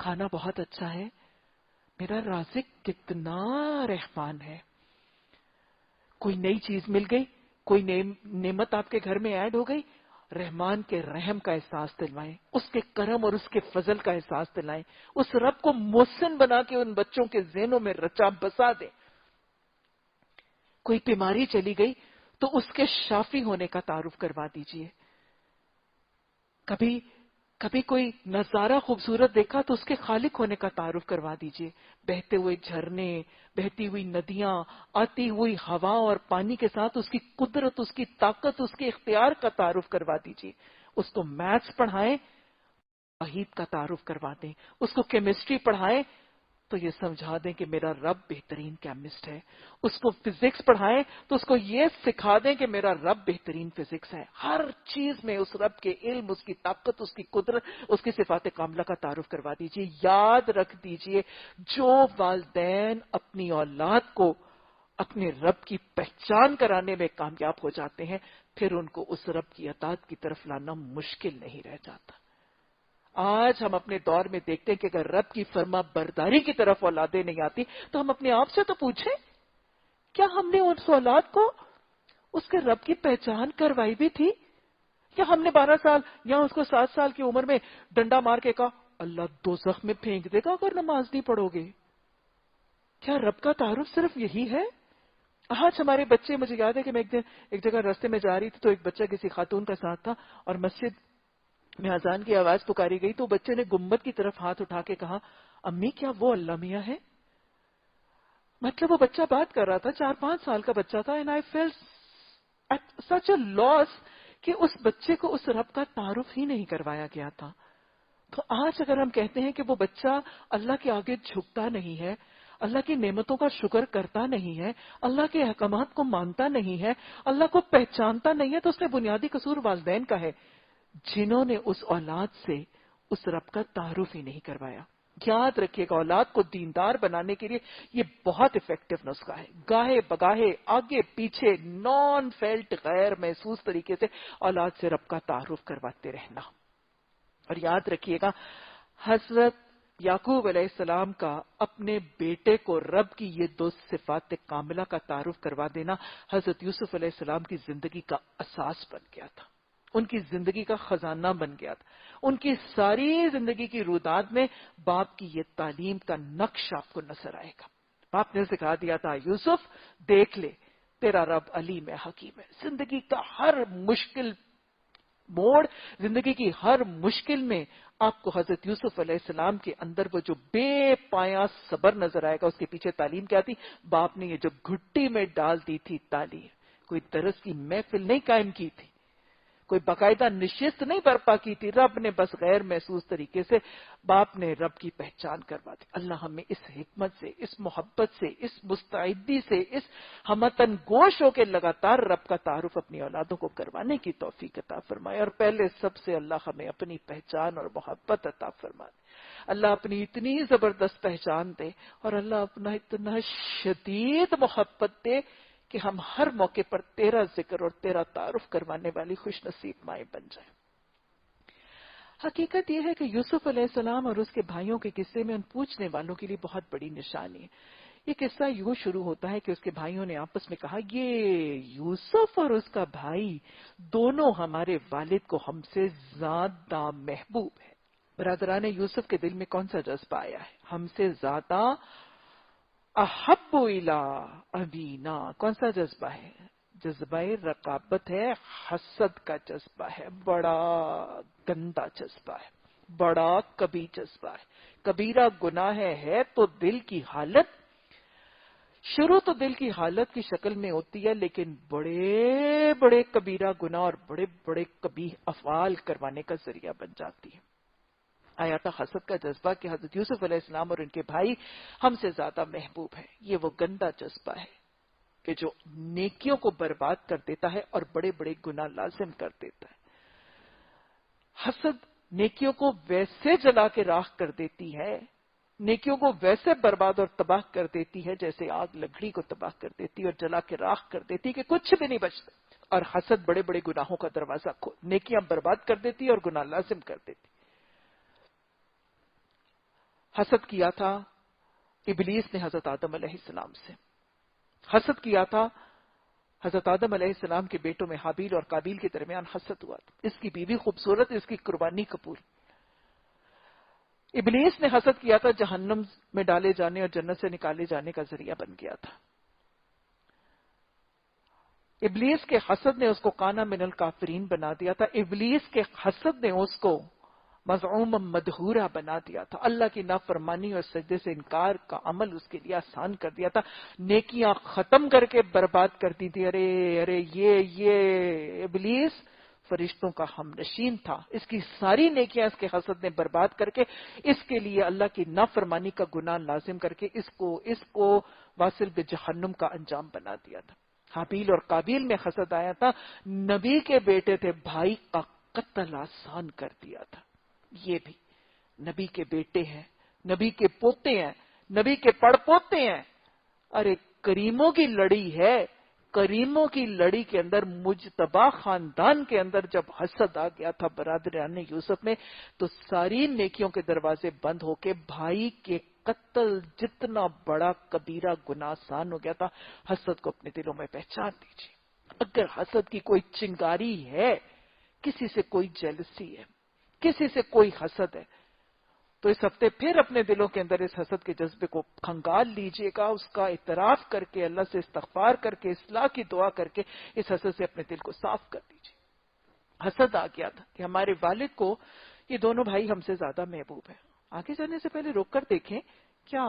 کھانا بہت اچھا ہے, میرا رازق کتنا رحمان ہے, کوئی نئی چیز مل گئی, کوئی نعمت آپ کے گھر میں ایڈ ہو گئی, رحمان کے رحم کا احساس دلوائیں, اس کے کرم اور اس کے فضل کا احساس دلائیں, اس رب کو محسن بنا کے ان بچوں کے ذہنوں میں رچا بسا دیں. کوئی بیماری چلی گئی تو اس کے شافی ہونے کا تعارف کروا دیجئے. کبھی کوئی نظارہ خوبصورت دیکھا تو اس کے خالق ہونے کا تعارف کروا دیجئے. بہتے ہوئے جھرنے, بہتی ہوئی ندیاں, آتی ہوئی ہوا اور پانی کے ساتھ اس کی قدرت, اس کی طاقت, اس کے اختیار کا تعارف کروا دیجئے. اس کو میتھس پڑھائیں, واحد کا تعارف کروا دیں. اس کو کیمسٹری پڑھائیں, تو یہ سمجھا دیں کہ میرا رب بہترین کیمسٹ ہے. اس کو فزکس پڑھائیں تو اس کو یہ سکھا دیں کہ میرا رب بہترین فزکس ہے. ہر چیز میں اس رب کے علم، اس کی طاقت، اس کی قدرت، اس کی صفات کاملہ کا تعارف کروا دیجیے. یاد رکھ دیجیے، جو والدین اپنی اولاد کو اپنے رب کی پہچان کرانے میں کامیاب ہو جاتے ہیں، پھر ان کو اس رب کی اطاعت کی طرف لانا مشکل نہیں رہ جاتا. آج ہم اپنے دور میں دیکھتے ہیں کہ اگر رب کی فرما برداری کی طرف اولادیں نہیں آتی تو ہم اپنے آپ سے تو پوچھیں، کیا ہم نے اس اولاد کو اس کے رب کی پہچان کروائی بھی تھی؟ یا ہم نے 12 سال یا اس کو 7 سال کی عمر میں ڈنڈا مار کے کہا اللہ دوزخ میں پھینک دے گا اگر نماز نہیں پڑھو گے؟ کیا رب کا تعارف صرف یہی ہے؟ آج ہمارے بچے، مجھے یاد ہے کہ میں ایک جگہ راستے میں جا رہی تھی تو ایک بچہ کسی خاتون کا ساتھ تھا اور مسجد میں اذان کی آواز پکاری گئی تو بچے نے گنبد کی طرف ہاتھ اٹھا کے کہا امی کیا وہ اللہ میاں ہے؟ مطلب وہ بچہ بات کر رہا تھا، 4-5 سال کا بچہ تھا. اینڈ آئی فیل سچ اے لاس کہ اس بچے کو اس رب کا تعارف ہی نہیں کروایا گیا تھا. تو آج اگر ہم کہتے ہیں کہ وہ بچہ اللہ کے آگے جھکتا نہیں ہے، اللہ کی نعمتوں کا شکر کرتا نہیں ہے، اللہ کے احکامات کو مانتا نہیں ہے، اللہ کو پہچانتا نہیں ہے، تو اس نے بنیادی قصور والدین کا ہے جنہوں نے اس اولاد سے اس رب کا تعارف ہی نہیں کروایا. یاد رکھیے گا، اولاد کو دیندار بنانے کے لیے یہ بہت افیکٹو نسخہ ہے. گاہے بگاہے، آگے پیچھے، نان فیلٹ، غیر محسوس طریقے سے اولاد سے رب کا تعارف کرواتے رہنا. اور یاد رکھیے گا، حضرت یعقوب علیہ السلام کا اپنے بیٹے کو رب کی یہ 2 صفات کاملہ کا تعارف کروا دینا حضرت یوسف علیہ السلام کی زندگی کا اساس بن گیا تھا، ان کی زندگی کا خزانہ بن گیا تھا. ان کی ساری زندگی کی روداد میں باپ کی یہ تعلیم کا نقش آپ کو نظر آئے گا. باپ نے سکھا دیا تھا یوسف دیکھ لے تیرا رب علیم حکیم ہے. زندگی کا ہر مشکل موڑ، زندگی کی ہر مشکل میں آپ کو حضرت یوسف علیہ السلام کے اندر وہ جو بے پایا صبر نظر آئے گا. اس کے پیچھے تعلیم کیا تھی؟ باپ نے یہ جو گھٹی میں ڈال دی تھی تعلیم. کوئی درس کی محفل نہیں قائم کی تھی، کوئی باقاعدہ نشست نہیں برپا کی تھی. رب نے بس غیر محسوس طریقے سے باپ نے رب کی پہچان کروا دی. اللہ ہمیں اس حکمت سے، اس محبت سے، اس مستعدی سے، اس ہمتن گوش ہو کے لگاتار رب کا تعارف اپنی اولادوں کو کروانے کی توفیق عطا فرمائے. اور پہلے سب سے اللہ ہمیں اپنی پہچان اور محبت عطا فرمائے. اللہ اپنی اتنی زبردست پہچان دے اور اللہ اپنا اتنا شدید محبت دے کہ ہم ہر موقع پر تیرا ذکر اور تیرا تعارف کروانے والی خوش نصیب مائیں بن جائیں. حقیقت یہ ہے کہ یوسف علیہ السلام اور اس کے بھائیوں کے قصے میں ان پوچھنے والوں کے لیے بہت بڑی نشانی ہے. یہ قصہ یوں شروع ہوتا ہے کہ اس کے بھائیوں نے آپس میں کہا یہ یوسف اور اس کا بھائی دونوں ہمارے والد کو ہم سے زیادہ محبوب ہے. برادران یوسف کے دل میں کون سا جذبہ آیا ہے؟ ہم سے زیادہ احب الی ابینا. کون سا جذبہ ہے؟ جذبہ رقابت ہے، حسد کا جذبہ ہے. بڑا گندا جذبہ ہے، بڑا کبھی جذبہ ہے. کبیرہ گناہ ہے تو دل کی حالت، شروع تو دل کی حالت کی شکل میں ہوتی ہے، لیکن بڑے بڑے کبیرہ گناہ اور بڑے بڑے کبیح افعال کروانے کا ذریعہ بن جاتی ہے. آیا تھا حسد کا جذبہ کہ حضرت یوسف علیہ السلام اور ان کے بھائی ہم سے زیادہ محبوب ہیں. یہ وہ گندا جذبہ ہے کہ جو نیکیوں کو برباد کر دیتا ہے اور بڑے بڑے گناہ لازم کر دیتا ہے. حسد نیکیوں کو ویسے جلا کے راکھ کر دیتی ہے، نیکیوں کو ویسے برباد اور تباہ کر دیتی ہے جیسے آگ لکڑی کو تباہ کر دیتی اور جلا کے راکھ کر دیتی کہ کچھ بھی نہیں بچتا. اور حسد بڑے بڑے گناہوں کا دروازہ نیکیاں برباد کر دیتی اور گناہ لازم کر دیتی. حسد کیا تھا ابلیس نے حضرت آدم علیہ السلام سے. حسد کیا تھا حضرت آدم علیہ السلام کے بیٹوں میں حابیل اور قابیل کے درمیان حسد ہوا تھا. اس کی بیوی خوبصورت، اس کی قربانی قبول. ابلیس نے حسد کیا تھا، جہنم میں ڈالے جانے اور جنت سے نکالے جانے کا ذریعہ بن گیا تھا. ابلیس کے حسد نے اس کو کانا من الکافرین بنا دیا تھا. ابلیس کے حسد نے اس کو مزعوم مدحورا بنا دیا تھا. اللہ کی نافرمانی اور سجدے سے انکار کا عمل اس کے لیے آسان کر دیا تھا. نیکیاں ختم کر کے برباد کر دی تھی. ارے ارے یہ ابلیس فرشتوں کا ہم نشین تھا. اس کی ساری نیکیاں اس کے حسد نے برباد کر کے اس کے لیے اللہ کی نافرمانی کا گناہ لازم کر کے اس کو واصل بجہنم کا انجام بنا دیا تھا. حابیل اور قابیل میں حسد آیا تھا. نبی کے بیٹے تھے, بھائی کا قتل آسان کر دیا تھا. یہ بھی نبی کے بیٹے ہیں, نبی کے پوتے ہیں, نبی کے پڑ پوتے ہیں. ارے کریموں کی لڑی ہے, کریموں کی لڑی کے اندر مجتبی خاندان کے اندر جب حسد آ گیا تھا برادران یوسف میں, تو ساری نیکیوں کے دروازے بند ہو کے بھائی کے قتل جتنا بڑا کبیرہ گناہ آسان ہو گیا تھا. حسد کو اپنے دلوں میں پہچان دیجیے. اگر حسد کی کوئی چنگاری ہے, کسی سے کوئی جیلسی ہے, کسی سے کوئی حسد ہے, تو اس ہفتے پھر اپنے دلوں کے اندر اس حسد کے جذبے کو کھنگال لیجئے گا, اس کا اعتراف کر کے, اللہ سے استغفار کر کے, اصلاح کی دعا کر کے اس حسد سے اپنے دل کو صاف کر دیجئے. حسد آ گیا تھا کہ ہمارے والد کو یہ دونوں بھائی ہم سے زیادہ محبوب ہیں. آگے جانے سے پہلے روک کر دیکھیں, کیا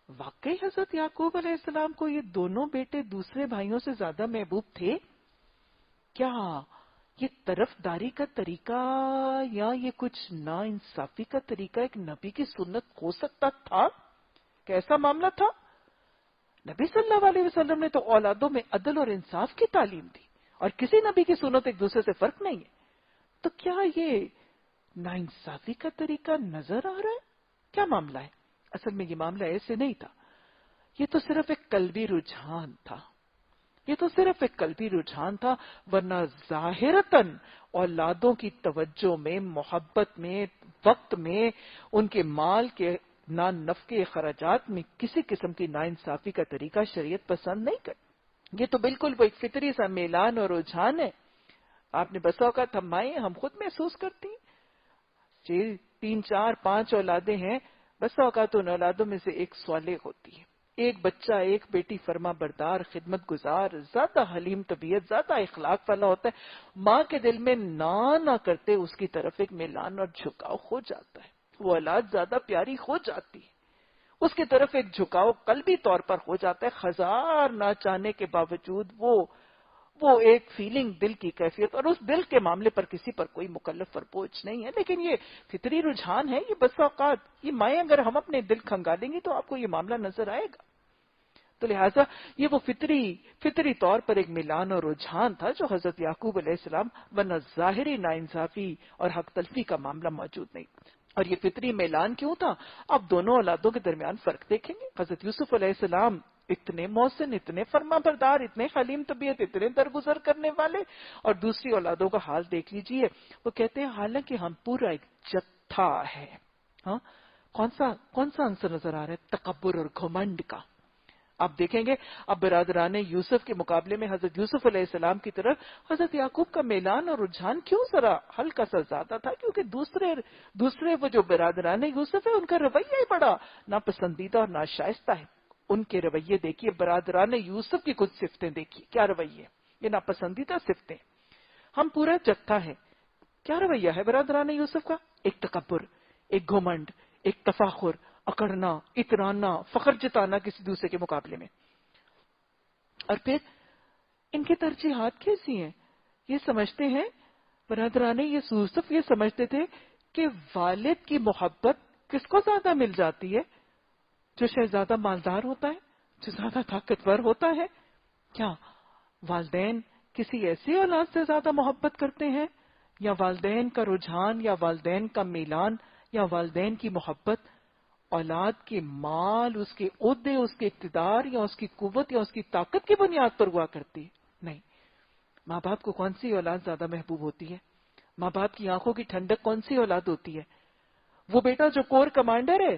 واقعی حضرت یعقوب علیہ السلام کو یہ دونوں بیٹے دوسرے بھائیوں سے زیادہ محبوب تھے؟ کیا یہ طرفداری کا طریقہ یا یہ کچھ نا انصافی کا طریقہ ایک نبی کی سنت ہو سکتا تھا؟ کیسا معاملہ تھا؟ نبی صلی اللہ علیہ وسلم نے تو اولادوں میں عدل اور انصاف کی تعلیم دی, اور کسی نبی کی سنت ایک دوسرے سے فرق نہیں ہے. تو کیا یہ نا انصافی کا طریقہ نظر آ رہا ہے؟ کیا معاملہ ہے؟ اصل میں یہ معاملہ ایسے نہیں تھا. یہ تو صرف ایک قلبی رجحان تھا. یہ تو صرف ایک قلبی رجحان تھا, ورنہ ظاہرتاً اولادوں کی توجہ میں, محبت میں, وقت میں, ان کے مال کے نفقے اخراجات میں کسی قسم کی ناانصافی کا طریقہ شریعت پسند نہیں کر. یہ تو بالکل وہ ایک فطری سا میلان اور رجحان ہے. آپ نے بسا اوقات ہم مائیں ہم خود محسوس کرتی ہیں, 3, 4, 5 اولادیں ہیں, بسا اوقات ان اولادوں میں سے ایک صالح ہوتی ہے, ایک بچہ, ایک بیٹی فرما بردار, خدمت گزار, زیادہ حلیم طبیعت, زیادہ اخلاق والا ہوتا ہے. ماں کے دل میں نہ کرتے اس کی طرف ایک میلان اور جھکاؤ ہو جاتا ہے. وہ اولاد زیادہ پیاری ہو جاتی ہے, اس کی طرف ایک جھکاؤ قلبی طور پر ہو جاتا ہے. ہزار نہ چاہنے کے باوجود وہ ایک فیلنگ, دل کی کیفیت, اور اس دل کے معاملے پر کسی پر کوئی مکلف اور بوجھ نہیں ہے. لیکن یہ فطری رجحان ہے. یہ بس اوقات یہ مائیں اگر ہم اپنے دل کھنگالیں گی تو آپ کو یہ معاملہ نظر آئے گا. تو لہٰذا یہ وہ فطری طور پر ایک میلان اور رجحان تھا جو حضرت یعقوب علیہ السلام, ورنہ ظاہری ناانصافی اور حق تلفی کا معاملہ موجود نہیں. اور یہ فطری میلان کیوں تھا؟ اب دونوں اولادوں کے درمیان فرق دیکھیں گے. حضرت یوسف علیہ السلام اتنے محسن, اتنے فرما بردار, اتنے حلیم طبیعت, اتنے درگزر کرنے والے, اور دوسری اولادوں کا حال دیکھ لیجئے. وہ کہتے ہیں حالانکہ ہم پورا ایک جتھا ہے. ہاں, کون سا عنصر نظر آ رہا ہے؟ تکبر اور گھمنڈ کا. آپ دیکھیں گے اب برادران یوسف کے مقابلے میں حضرت یوسف علیہ السلام کی طرف حضرت یعقوب کا میلان اور رجحان کیوں ذرا ہلکا سا زیادہ تھا؟ کیونکہ دوسرے وہ جو برادران یوسف ہے ان کا رویہ ہی بڑا ناپسندیدہ اور ناشائستہ ہے. ان کے رویے دیکھیے, برادران یوسف کی کچھ صفتیں دیکھیے, کیا رویے, یہ ناپسندیدہ صفتیں. ہم پورا جتھا ہے, کیا رویہ ہے برادران یوسف کا؟ ایک تکبر, ایک گھمنڈ, ایک تفاخر, اکڑنا, اترانا, فخر جتانا کسی دوسرے کے مقابلے میں. اور پھر ان کی ترجیحات کیسی ہیں؟ یہ سمجھتے ہیں برادران یوسف, یہ سمجھتے تھے کہ والد کی محبت کس کو زیادہ مل جاتی ہے؟ جو شہزادہ مالدار ہوتا ہے, جو زیادہ طاقتور ہوتا ہے. کیا والدین کسی ایسی اولاد سے زیادہ محبت کرتے ہیں؟ یا والدین کا رجحان, یا والدین کا میلان, یا والدین کی محبت اولاد کے مال, اس کے عہدے, اس کے اقتدار, یا اس کی قوت, یا اس کی طاقت کی بنیاد پر ہوا کرتی ہے؟ نہیں. ماں باپ کو کون سی اولاد زیادہ محبوب ہوتی ہے؟ ماں باپ کی آنکھوں کی ٹھنڈک کون سی اولاد ہوتی ہے؟ وہ بیٹا جو کور کمانڈر ہے,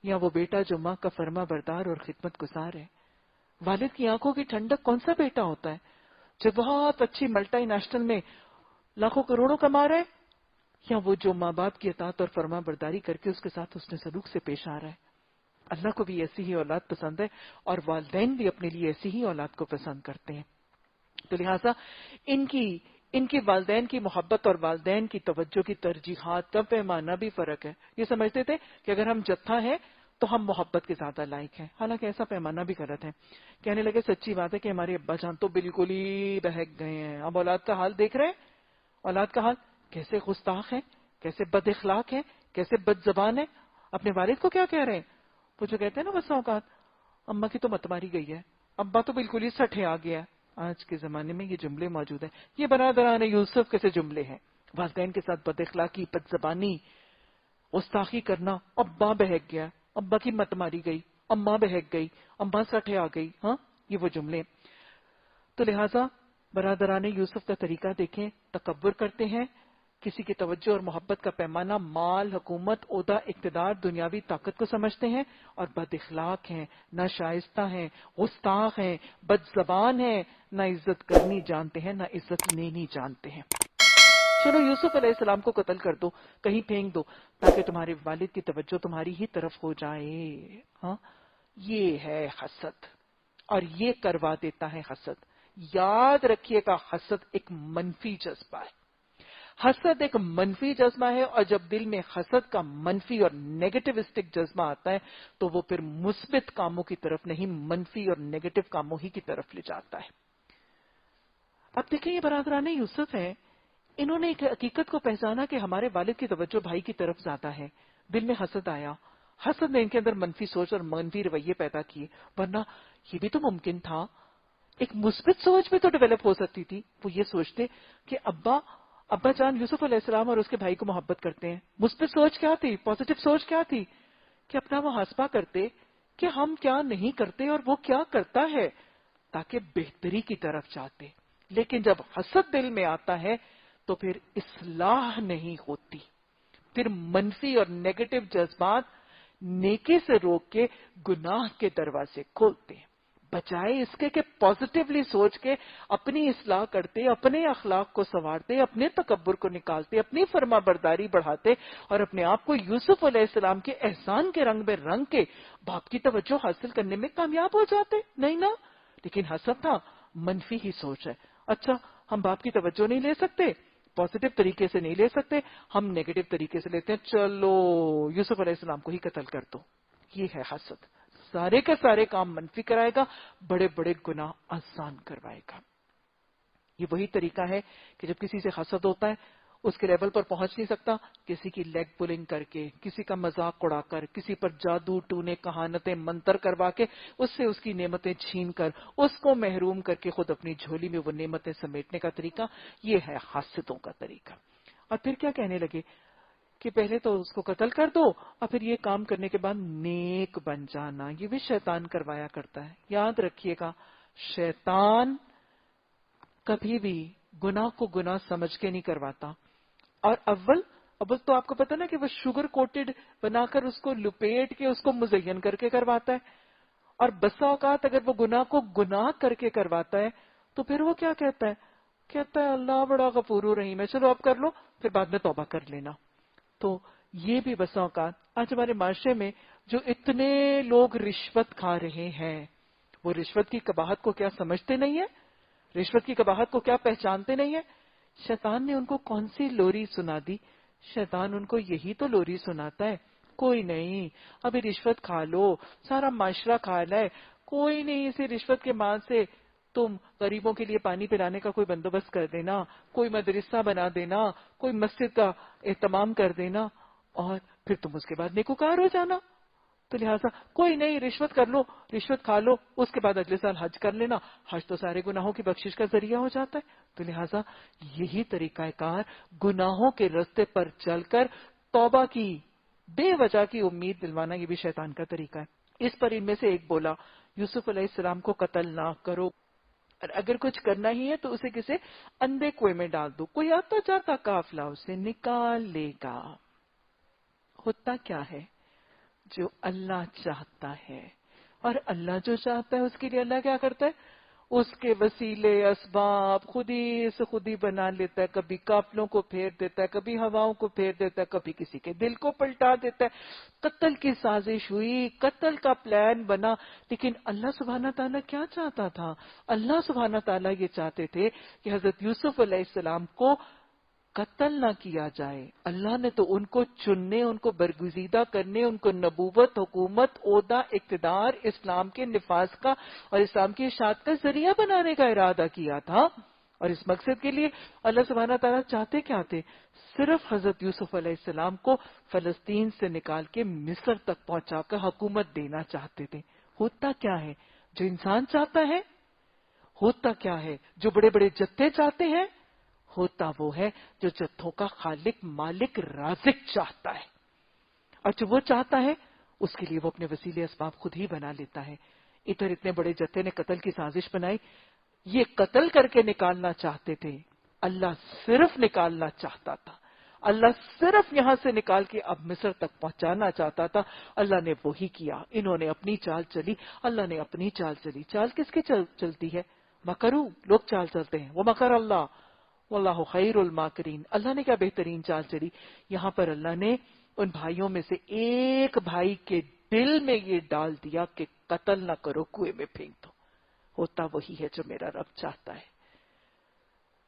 یا وہ بیٹا جو ماں کا فرما بردار اور خدمت گزار ہے؟ والد کی آنکھوں کی ٹھنڈک کون سا بیٹا ہوتا ہے جو بہت اچھی ملٹی نیشنل میں لاکھوں کروڑوں کما رہا ہے، یا وہ جو ماں باپ کی اطاعت اور فرما برداری کر کے اس کے ساتھ حسن سلوک سے پیش آ رہا ہے؟ اللہ کو بھی ایسی ہی اولاد پسند ہے، اور والدین بھی اپنے لیے ایسی ہی اولاد کو پسند کرتے ہیں. تو لہٰذا ان کی والدین کی محبت اور والدین کی توجہ کی ترجیحات کا پیمانہ بھی فرق ہے. یہ سمجھتے تھے کہ اگر ہم جتھا ہیں تو ہم محبت کے زیادہ لائق ہیں، حالانکہ ایسا پیمانہ بھی غلط ہے. کہنے لگے سچی بات ہے کہ ہمارے ابا جان تو بالکل ہی بہک گئے ہیں، اب اولاد کا حال دیکھ رہے ہیں، اولاد کا حال کیسے گستاخ ہے، کیسے بد اخلاق ہے، کیسے بد زبان ہے، اپنے والد کو کیا کہہ رہے ہیں. وہ جو کہتے ہیں نا بس اوقات اماں کی تو مت ماری گئی ہے، ابا تو بالکل ہی سٹھے آ گیا ہے. آج کے زمانے میں یہ جملے موجود ہیں. یہ برادران یوسف کیسے جملے ہیں. والدین کے ساتھ بد اخلاقی، بد زبانی، گستاخی کرنا. ابا بہک گیا، ابا کی مت ماری گئی، اماں بہک گئی، اماں سٹھے آ گئی. ہاں یہ وہ جملے. تو لہٰذا برادران یوسف کا طریقہ دیکھیں، تکبر کرتے ہیں، کسی کی توجہ اور محبت کا پیمانہ مال، حکومت، عہدہ، اقتدار، دنیاوی طاقت کو سمجھتے ہیں، اور بد اخلاق ہیں، نہ شائستہ ہیں، گستاخ ہیں، بد زبان ہیں، نہ عزت کرنی جانتے ہیں، نہ عزت لینی جانتے ہیں. چلو یوسف علیہ السلام کو قتل کر دو، کہیں پھینک دو، تاکہ تمہارے والد کی توجہ تمہاری ہی طرف ہو جائے. ہاں یہ ہے حسد، اور یہ کروا دیتا ہے حسد. یاد رکھیے گا حسد ایک منفی جذبہ ہے. حسد ایک منفی جذبہ ہے، اور جب دل میں حسد کا منفی اور نیگیٹوسٹک جذبہ آتا ہے تو وہ پھر مثبت کاموں کی طرف نہیں، منفی اور نیگیٹو کاموں ہی کی طرف لے جاتا ہے. اب دیکھیں یہ برادران یوسف ہیں، انہوں نے ایک حقیقت کو پہچانا کہ ہمارے والد کی توجہ بھائی کی طرف زیادہ ہے. دل میں حسد آیا، حسد نے ان کے اندر منفی سوچ اور منفی رویے پیدا کیے. ورنہ یہ بھی تو ممکن تھا، ایک مثبت سوچ بھی تو ڈیولپ ہو سکتی تھی. وہ یہ سوچتے کہ ابا جان یوسف علیہ السلام اور اس کے بھائی کو محبت کرتے ہیں. مثبت سوچ کیا تھی، پازیٹو سوچ کیا تھی، کہ اپنا محاسبہ کرتے کہ ہم کیا نہیں کرتے اور وہ کیا کرتا ہے، تاکہ بہتری کی طرف جاتے. لیکن جب حسد دل میں آتا ہے تو پھر اصلاح نہیں ہوتی، پھر منفی اور نیگیٹو جذبات نیکی سے روک کے گناہ کے دروازے کھولتے ہیں. بجائے اس کے کہ پازیٹیولی سوچ کے اپنی اصلاح کرتے، اپنے اخلاق کو سنوارتے، اپنے تکبر کو نکالتے، اپنی فرما برداری بڑھاتے اور اپنے آپ کو یوسف علیہ السلام کے احسان کے رنگ میں رنگ کے باپ کی توجہ حاصل کرنے میں کامیاب ہو جاتے. نہیں نا، لیکن حسد تھا، منفی ہی سوچ ہے. اچھا ہم باپ کی توجہ نہیں لے سکتے، پازیٹیو طریقے سے نہیں لے سکتے، ہم نیگیٹو طریقے سے لیتے ہیں، چلو یوسف علیہ السلام کو ہی قتل کر دو. یہ ہے حسد، سارے کے سارے کام منفی کرائے گا، بڑے بڑے گناہ آسان کروائے گا. یہ وہی طریقہ ہے کہ جب کسی سے حسد ہوتا ہے اس کے لیول پر پہنچ نہیں سکتا، کسی کی لیگ پولنگ کر کے، کسی کا مذاق اڑا کر، کسی پر جادو ٹونے کہانتیں منتر کروا کے اس سے اس کی نعمتیں چھین کر اس کو محروم کر کے خود اپنی جھولی میں وہ نعمتیں سمیٹنے کا طریقہ، یہ ہے حاسدوں کا طریقہ. اور پھر کیا کہنے لگے کہ پہلے تو اس کو قتل کر دو اور پھر یہ کام کرنے کے بعد نیک بن جانا. یہ بھی شیطان کروایا کرتا ہے. یاد رکھیے گا شیطان کبھی بھی گناہ کو گناہ سمجھ کے نہیں کرواتا. اور اول تو آپ کو پتا نا کہ وہ شوگر کوٹڈ بنا کر اس کو لپیٹ کے اس کو مزین کر کے کرواتا ہے. اور بسا اوقات اگر وہ گناہ کو گناہ کر کے کرواتا ہے تو پھر وہ کیا کہتا ہے اللہ بڑا غفور رحیم ہے، چلو اب کر لو پھر بعد میں توبہ کر لینا. تو یہ بھی بسا اوقات آج ہمارے معاشرے میں جو اتنے لوگ رشوت کھا رہے ہیں، وہ رشوت کی قباحت کو کیا سمجھتے نہیں ہیں، رشوت کی قباحت کو کیا پہچانتے نہیں ہیں. شیطان نے ان کو کون سی لوری سنا دی؟ شیطان ان کو یہی تو لوری سناتا ہے، کوئی نہیں ابھی رشوت کھا لو، سارا معاشرہ کھا لائے، کوئی نہیں اسی رشوت کے مال سے تم غریبوں کے لیے پانی پلانے کا کوئی بندوبست کر دینا، کوئی مدرسہ بنا دینا، کوئی مسجد کا اہتمام کر دینا، اور پھر تم اس کے بعد نیکوکار ہو جانا. تو لہٰذا کوئی نہیں رشوت کر لو، رشوت کھا لو، اس کے بعد اگلے سال حج کر لینا، حج تو سارے گناہوں کی بخشش کا ذریعہ ہو جاتا ہے. تو لہٰذا یہی طریقہ کار گناہوں کے راستے پر چل کر توبہ کی بے وجہ کی امید دلوانا، یہ بھی شیطان کا طریقہ ہے. اس پر ان میں سے ایک بولا یوسف علیہ السلام کو قتل نہ کرو، اور اگر کچھ کرنا ہی ہے تو اسے کسی اندھے کنویں میں ڈال دو، کوئی آتا جاتا قافلہ اسے نکال لے گا. ہوتا کیا ہے، جو اللہ چاہتا ہے، اور اللہ جو چاہتا ہے اس کے لیے اللہ کیا کرتا ہے، اس کے وسیلے اسباب خود ہی بنا لیتا ہے. کبھی قافلوں کو پھیر دیتا ہے، کبھی ہواؤں کو پھیر دیتا ہے، کبھی کسی کے دل کو پلٹا دیتا ہے. قتل کی سازش ہوئی، قتل کا پلان بنا، لیکن اللہ سبحانہ تعالیٰ کیا چاہتا تھا؟ اللہ سبحانہ تعالیٰ یہ چاہتے تھے کہ حضرت یوسف علیہ السلام کو قتل نہ کیا جائے. اللہ نے تو ان کو چننے، ان کو برگزیدہ کرنے، ان کو نبوت، حکومت، عہدہ، اقتدار، اسلام کے نفاذ کا اور اسلام کی اشاعت کا ذریعہ بنانے کا ارادہ کیا تھا. اور اس مقصد کے لیے اللہ سبحانہ تعالیٰ چاہتے کیا تھے؟ صرف حضرت یوسف علیہ السلام کو فلسطین سے نکال کے مصر تک پہنچا کر حکومت دینا چاہتے تھے۔ ہوتا کیا ہے جو انسان چاہتا ہے؟ ہوتا کیا ہے جو بڑے بڑے جتھے چاہتے ہیں؟ ہوتا وہ ہے جو جتھوں کا خالق مالک رازق چاہتا ہے، اور جو وہ چاہتا ہے اس کے لیے وہ اپنے وسیلے اسباب خود ہی بنا لیتا ہے۔ ادھر اتنے بڑے جتھے نے قتل کی سازش بنائی، یہ قتل کر کے نکالنا چاہتے تھے، اللہ صرف نکالنا چاہتا تھا، اللہ صرف یہاں سے نکال کے اب مصر تک پہنچانا چاہتا تھا۔ اللہ نے وہی کیا، انہوں نے اپنی چال چلی، اللہ نے اپنی چال چلی۔ چال کس کی چلتی ہے؟ مکرو، لوگ چال چلتے ہیں، وہ مکر اللہ واللہ خیر الماکرین۔ اللہ نے کیا بہترین چال چلی، یہاں پر اللہ نے ان بھائیوں میں سے ایک بھائی کے دل میں یہ ڈال دیا کہ قتل نہ کرو، کنویں میں پھینک دو۔ ہوتا وہی ہے جو میرا رب چاہتا ہے،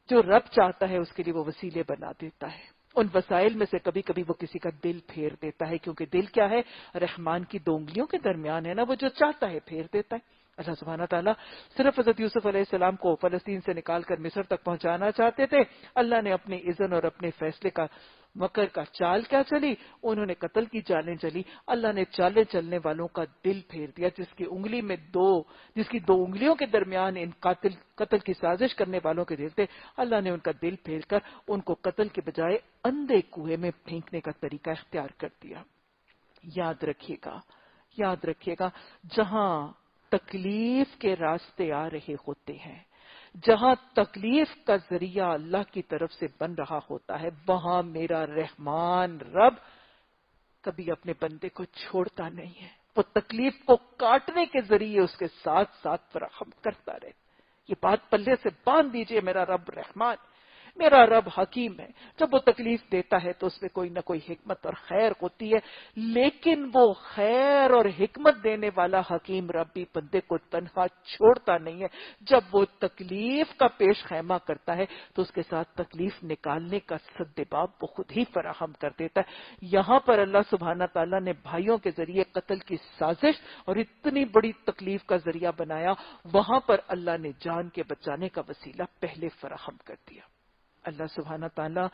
جو رب چاہتا ہے اس کے لیے وہ وسیلے بنا دیتا ہے۔ ان وسائل میں سے کبھی کبھی وہ کسی کا دل پھیر دیتا ہے، کیونکہ دل کیا ہے؟ رحمان کی دو انگلیوں کے درمیان ہے نا، وہ جو چاہتا ہے پھیر دیتا ہے۔ اللہ سبحانہ تعالیٰ صرف حضرت یوسف علیہ السلام کو فلسطین سے نکال کر مصر تک پہنچانا چاہتے تھے۔ اللہ نے اپنے اذن اور اپنے فیصلے کا مکر کا چال کیا چلی؟ انہوں نے قتل کی چالیں چلی۔ اللہ نے چالیں چلنے والوں کا دل پھیر دیا، جس کی دو انگلیوں کے درمیان ان قتل کی سازش کرنے والوں کے دل تھے، اللہ نے ان کا دل پھیر کر ان کو قتل کے بجائے اندھے کنویں میں پھینکنے کا طریقہ اختیار کر دیا۔ یاد رکھیے گا جہاں تکلیف کے راستے آ رہے ہوتے ہیں، جہاں تکلیف کا ذریعہ اللہ کی طرف سے بن رہا ہوتا ہے، وہاں میرا رحمان رب کبھی اپنے بندے کو چھوڑتا نہیں ہے، وہ تکلیف کو کاٹنے کے ذریعے اس کے ساتھ ساتھ فراہم کرتا رہے۔ یہ بات پلے سے باندھ دیجئے، میرا رب رحمان، میرا رب حکیم ہے۔ جب وہ تکلیف دیتا ہے تو اس میں کوئی نہ کوئی حکمت اور خیر ہوتی ہے، لیکن وہ خیر اور حکمت دینے والا حکیم رب بھی بندے کو تنہا چھوڑتا نہیں ہے۔ جب وہ تکلیف کا پیش خیمہ کرتا ہے تو اس کے ساتھ تکلیف نکالنے کا سدباب وہ خود ہی فراہم کر دیتا ہے۔ یہاں پر اللہ سبحانہ تعالیٰ نے بھائیوں کے ذریعے قتل کی سازش اور اتنی بڑی تکلیف کا ذریعہ بنایا، وہاں پر اللہ نے جان کے بچانے کا وسیلہ پہلے فراہم کر دیا۔ اللہ سبحانہ تعالیٰ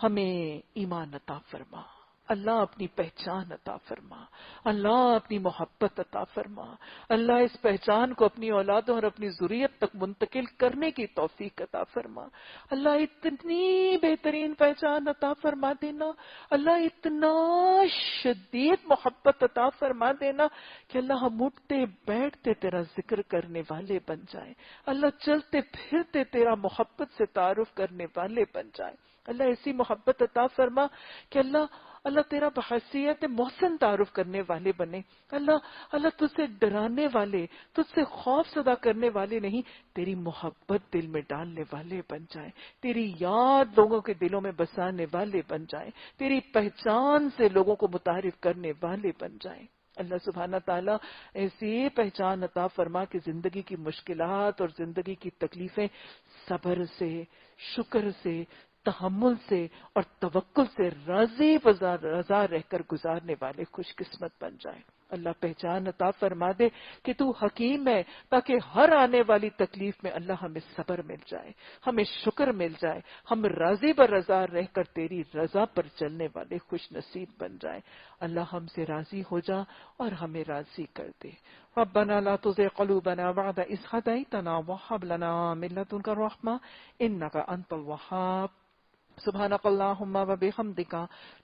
ہمیں ایمان عطا فرما، اللہ اپنی پہچان عطا فرما، اللہ اپنی محبت عطا فرما، اللہ اس پہچان کو اپنی اولادوں اور اپنی ذریت تک منتقل کرنے کی توفیق عطا فرما۔ اللہ اتنی بہترین پہچان عطا فرما دینا، اللہ اتنا شدید محبت عطا فرما دینا کہ اللہ ہم اٹھتے بیٹھتے تیرا ذکر کرنے والے بن جائیں، اللہ چلتے پھرتے تیرا محبت سے تعارف کرنے والے بن جائیں۔ اللہ ایسی محبت عطا فرما کہ اللہ تیرا بحیثیت محسن تعارف کرنے والے بنے۔ اللہ تجھ سے ڈرانے والے، تجھ سے خوف زدہ کرنے والے نہیں، تیری محبت دل میں ڈالنے والے بن جائیں، تیری یاد لوگوں کے دلوں میں بسانے والے بن جائیں، تیری پہچان سے لوگوں کو متعارف کرنے والے بن جائیں۔ اللہ سبحانہ تعالیٰ ایسی پہچان عطا فرما کہ زندگی کی مشکلات اور زندگی کی تکلیفیں صبر سے، شکر سے، تحمل سے اور توکل سے راضی رضا رہ کر گزارنے والے خوش قسمت بن جائیں۔ اللہ پہچان عطا فرما دے کہ تو حکیم ہے، تاکہ ہر آنے والی تکلیف میں اللہ ہمیں صبر مل جائے، ہمیں شکر مل جائے، ہم راضی برضا رہ کر تیری رضا پر چلنے والے خوش نصیب بن جائیں۔ اللہ ہم سے راضی ہو جا اور ہمیں راضی کر دے۔ ربنا لا تزغ قلوبنا بعد إذ هديتنا وهب لنا من لدنك رحمة إنك أنت الوهاب۔ سبحانك اللهم وبحمدك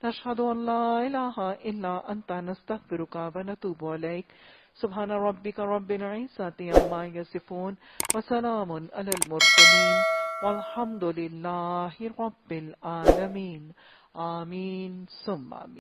نشهد أن لا إله إلا أنت نستغفرك ونتوب إليك۔ سبحان ربك رب العزة عما يصفون وسلام على المرسلين والحمد لله رب العالمين۔ آمین ثم آمین۔